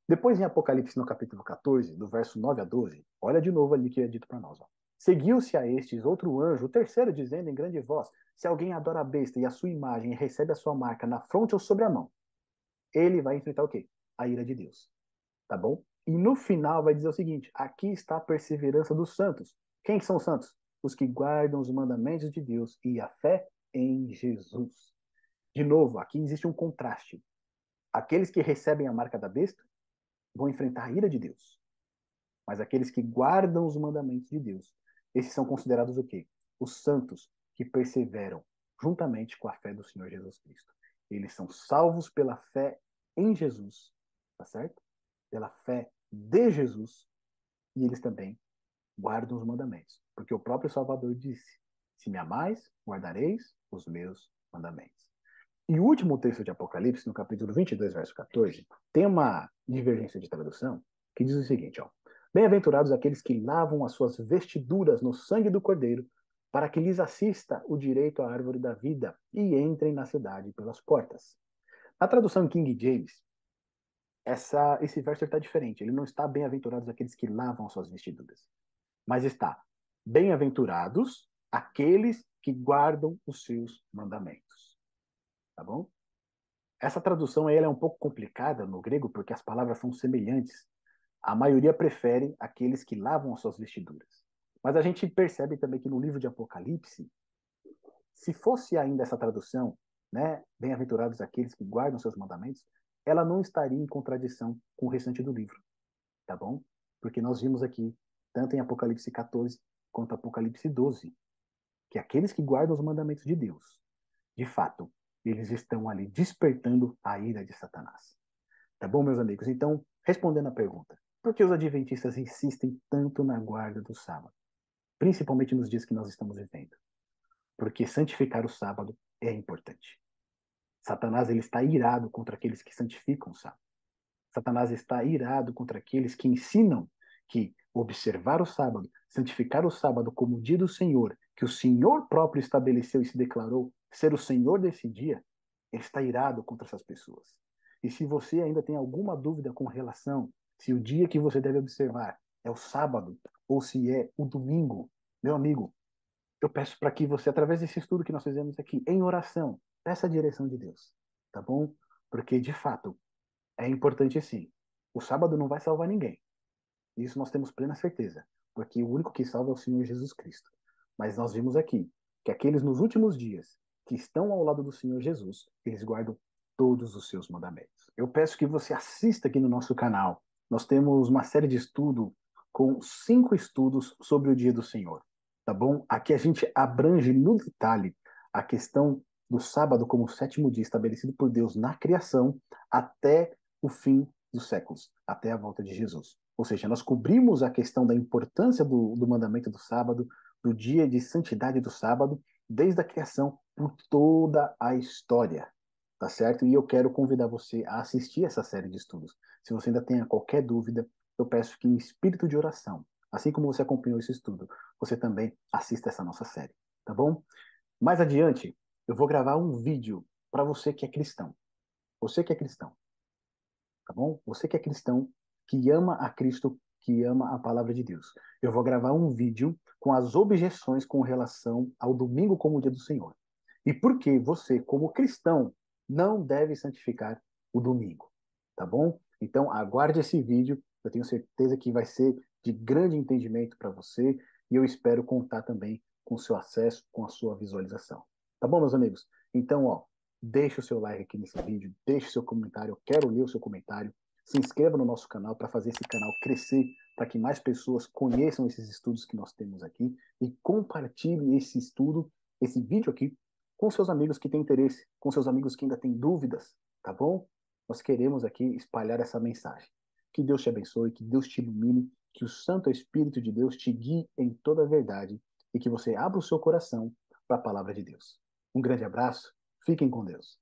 Depois em Apocalipse, no capítulo 14, do verso 9 a 12, olha de novo ali que é dito para nós. Ó. Seguiu-se a estes outro anjo, o terceiro, dizendo em grande voz: se alguém adora a besta e a sua imagem e recebe a sua marca na fronte ou sobre a mão, ele vai enfrentar o quê? A ira de Deus. Tá bom? E no final vai dizer o seguinte: aqui está a perseverança dos santos. Quem são os santos? Os que guardam os mandamentos de Deus e a fé em Jesus. De novo, aqui existe um contraste. Aqueles que recebem a marca da besta vão enfrentar a ira de Deus. Mas aqueles que guardam os mandamentos de Deus, esses são considerados o quê? Os santos que perseveram juntamente com a fé do Senhor Jesus Cristo. Eles são salvos pela fé em Jesus, tá certo? Pela fé de Jesus, e eles também guardam os mandamentos. Porque o próprio Salvador disse: se me amais, guardareis os meus mandamentos. E o último texto de Apocalipse, no capítulo 22, verso 14, tem uma divergência de tradução que diz o seguinte, ó: bem-aventurados aqueles que lavam as suas vestiduras no sangue do Cordeiro, para que lhes assista o direito à árvore da vida e entrem na cidade pelas portas. Na tradução em King James, esse verso está diferente. Ele não está bem-aventurados aqueles que lavam as suas vestiduras, mas está bem-aventurados aqueles que guardam os seus mandamentos. Tá bom? Essa tradução ela é um pouco complicada no grego porque as palavras são semelhantes. A maioria prefere aqueles que lavam as suas vestiduras. Mas a gente percebe também que no livro de Apocalipse, se fosse ainda essa tradução, né, bem-aventurados aqueles que guardam seus mandamentos, ela não estaria em contradição com o restante do livro, tá bom? Porque nós vimos aqui, tanto em Apocalipse 14 quanto Apocalipse 12, que aqueles que guardam os mandamentos de Deus, de fato, eles estão ali despertando a ira de Satanás. Tá bom, meus amigos? Então, respondendo à pergunta, por que os adventistas insistem tanto na guarda do sábado? Principalmente nos dias que nós estamos vivendo. Porque santificar o sábado é importante. Satanás ele está irado contra aqueles que santificam o sábado. Satanás está irado contra aqueles que ensinam que observar o sábado, santificar o sábado como o dia do Senhor, que o Senhor próprio estabeleceu e se declarou ser o Senhor desse dia, ele está irado contra essas pessoas. E se você ainda tem alguma dúvida com relação se o dia que você deve observar é o sábado ou se é o domingo, meu amigo, eu peço para que você, através desse estudo que nós fizemos aqui, em oração, peça a direção de Deus, tá bom? Porque, de fato, é importante sim. O sábado não vai salvar ninguém. Isso nós temos plena certeza, porque o único que salva é o Senhor Jesus Cristo. Mas nós vimos aqui que aqueles nos últimos dias que estão ao lado do Senhor Jesus, eles guardam todos os seus mandamentos. Eu peço que você assista aqui no nosso canal. Nós temos uma série de estudo com 5 estudos sobre o dia do Senhor, tá bom? Aqui a gente abrange no detalhe a questão do sábado como o sétimo dia estabelecido por Deus na criação até o fim dos séculos, até a volta de Jesus. Ou seja, nós cobrimos a questão da importância do mandamento do sábado, do dia de santidade do sábado, desde a criação por toda a história, tá certo? E eu quero convidar você a assistir essa série de estudos. Se você ainda tem qualquer dúvida, eu peço que em espírito de oração, assim como você acompanhou esse estudo, você também assista essa nossa série, tá bom? Mais adiante, eu vou gravar um vídeo para você que é cristão. Você que é cristão, tá bom? Você que é cristão, que ama a Cristo, que ama a palavra de Deus. Eu vou gravar um vídeo com as objeções com relação ao domingo como o dia do Senhor. E por que você, como cristão, não deve santificar o domingo, tá bom? Então, aguarde esse vídeo. Eu tenho certeza que vai ser de grande entendimento para você e eu espero contar também com o seu acesso, com a sua visualização. Tá bom, meus amigos? Então, ó, deixe o seu like aqui nesse vídeo, deixe o seu comentário, eu quero ler o seu comentário. Se inscreva no nosso canal para fazer esse canal crescer, para que mais pessoas conheçam esses estudos que nós temos aqui e compartilhe esse estudo, esse vídeo aqui, com seus amigos que têm interesse, com seus amigos que ainda têm dúvidas, tá bom? Nós queremos aqui espalhar essa mensagem. Que Deus te abençoe, que Deus te ilumine, que o Santo Espírito de Deus te guie em toda a verdade e que você abra o seu coração para a palavra de Deus. Um grande abraço, fiquem com Deus.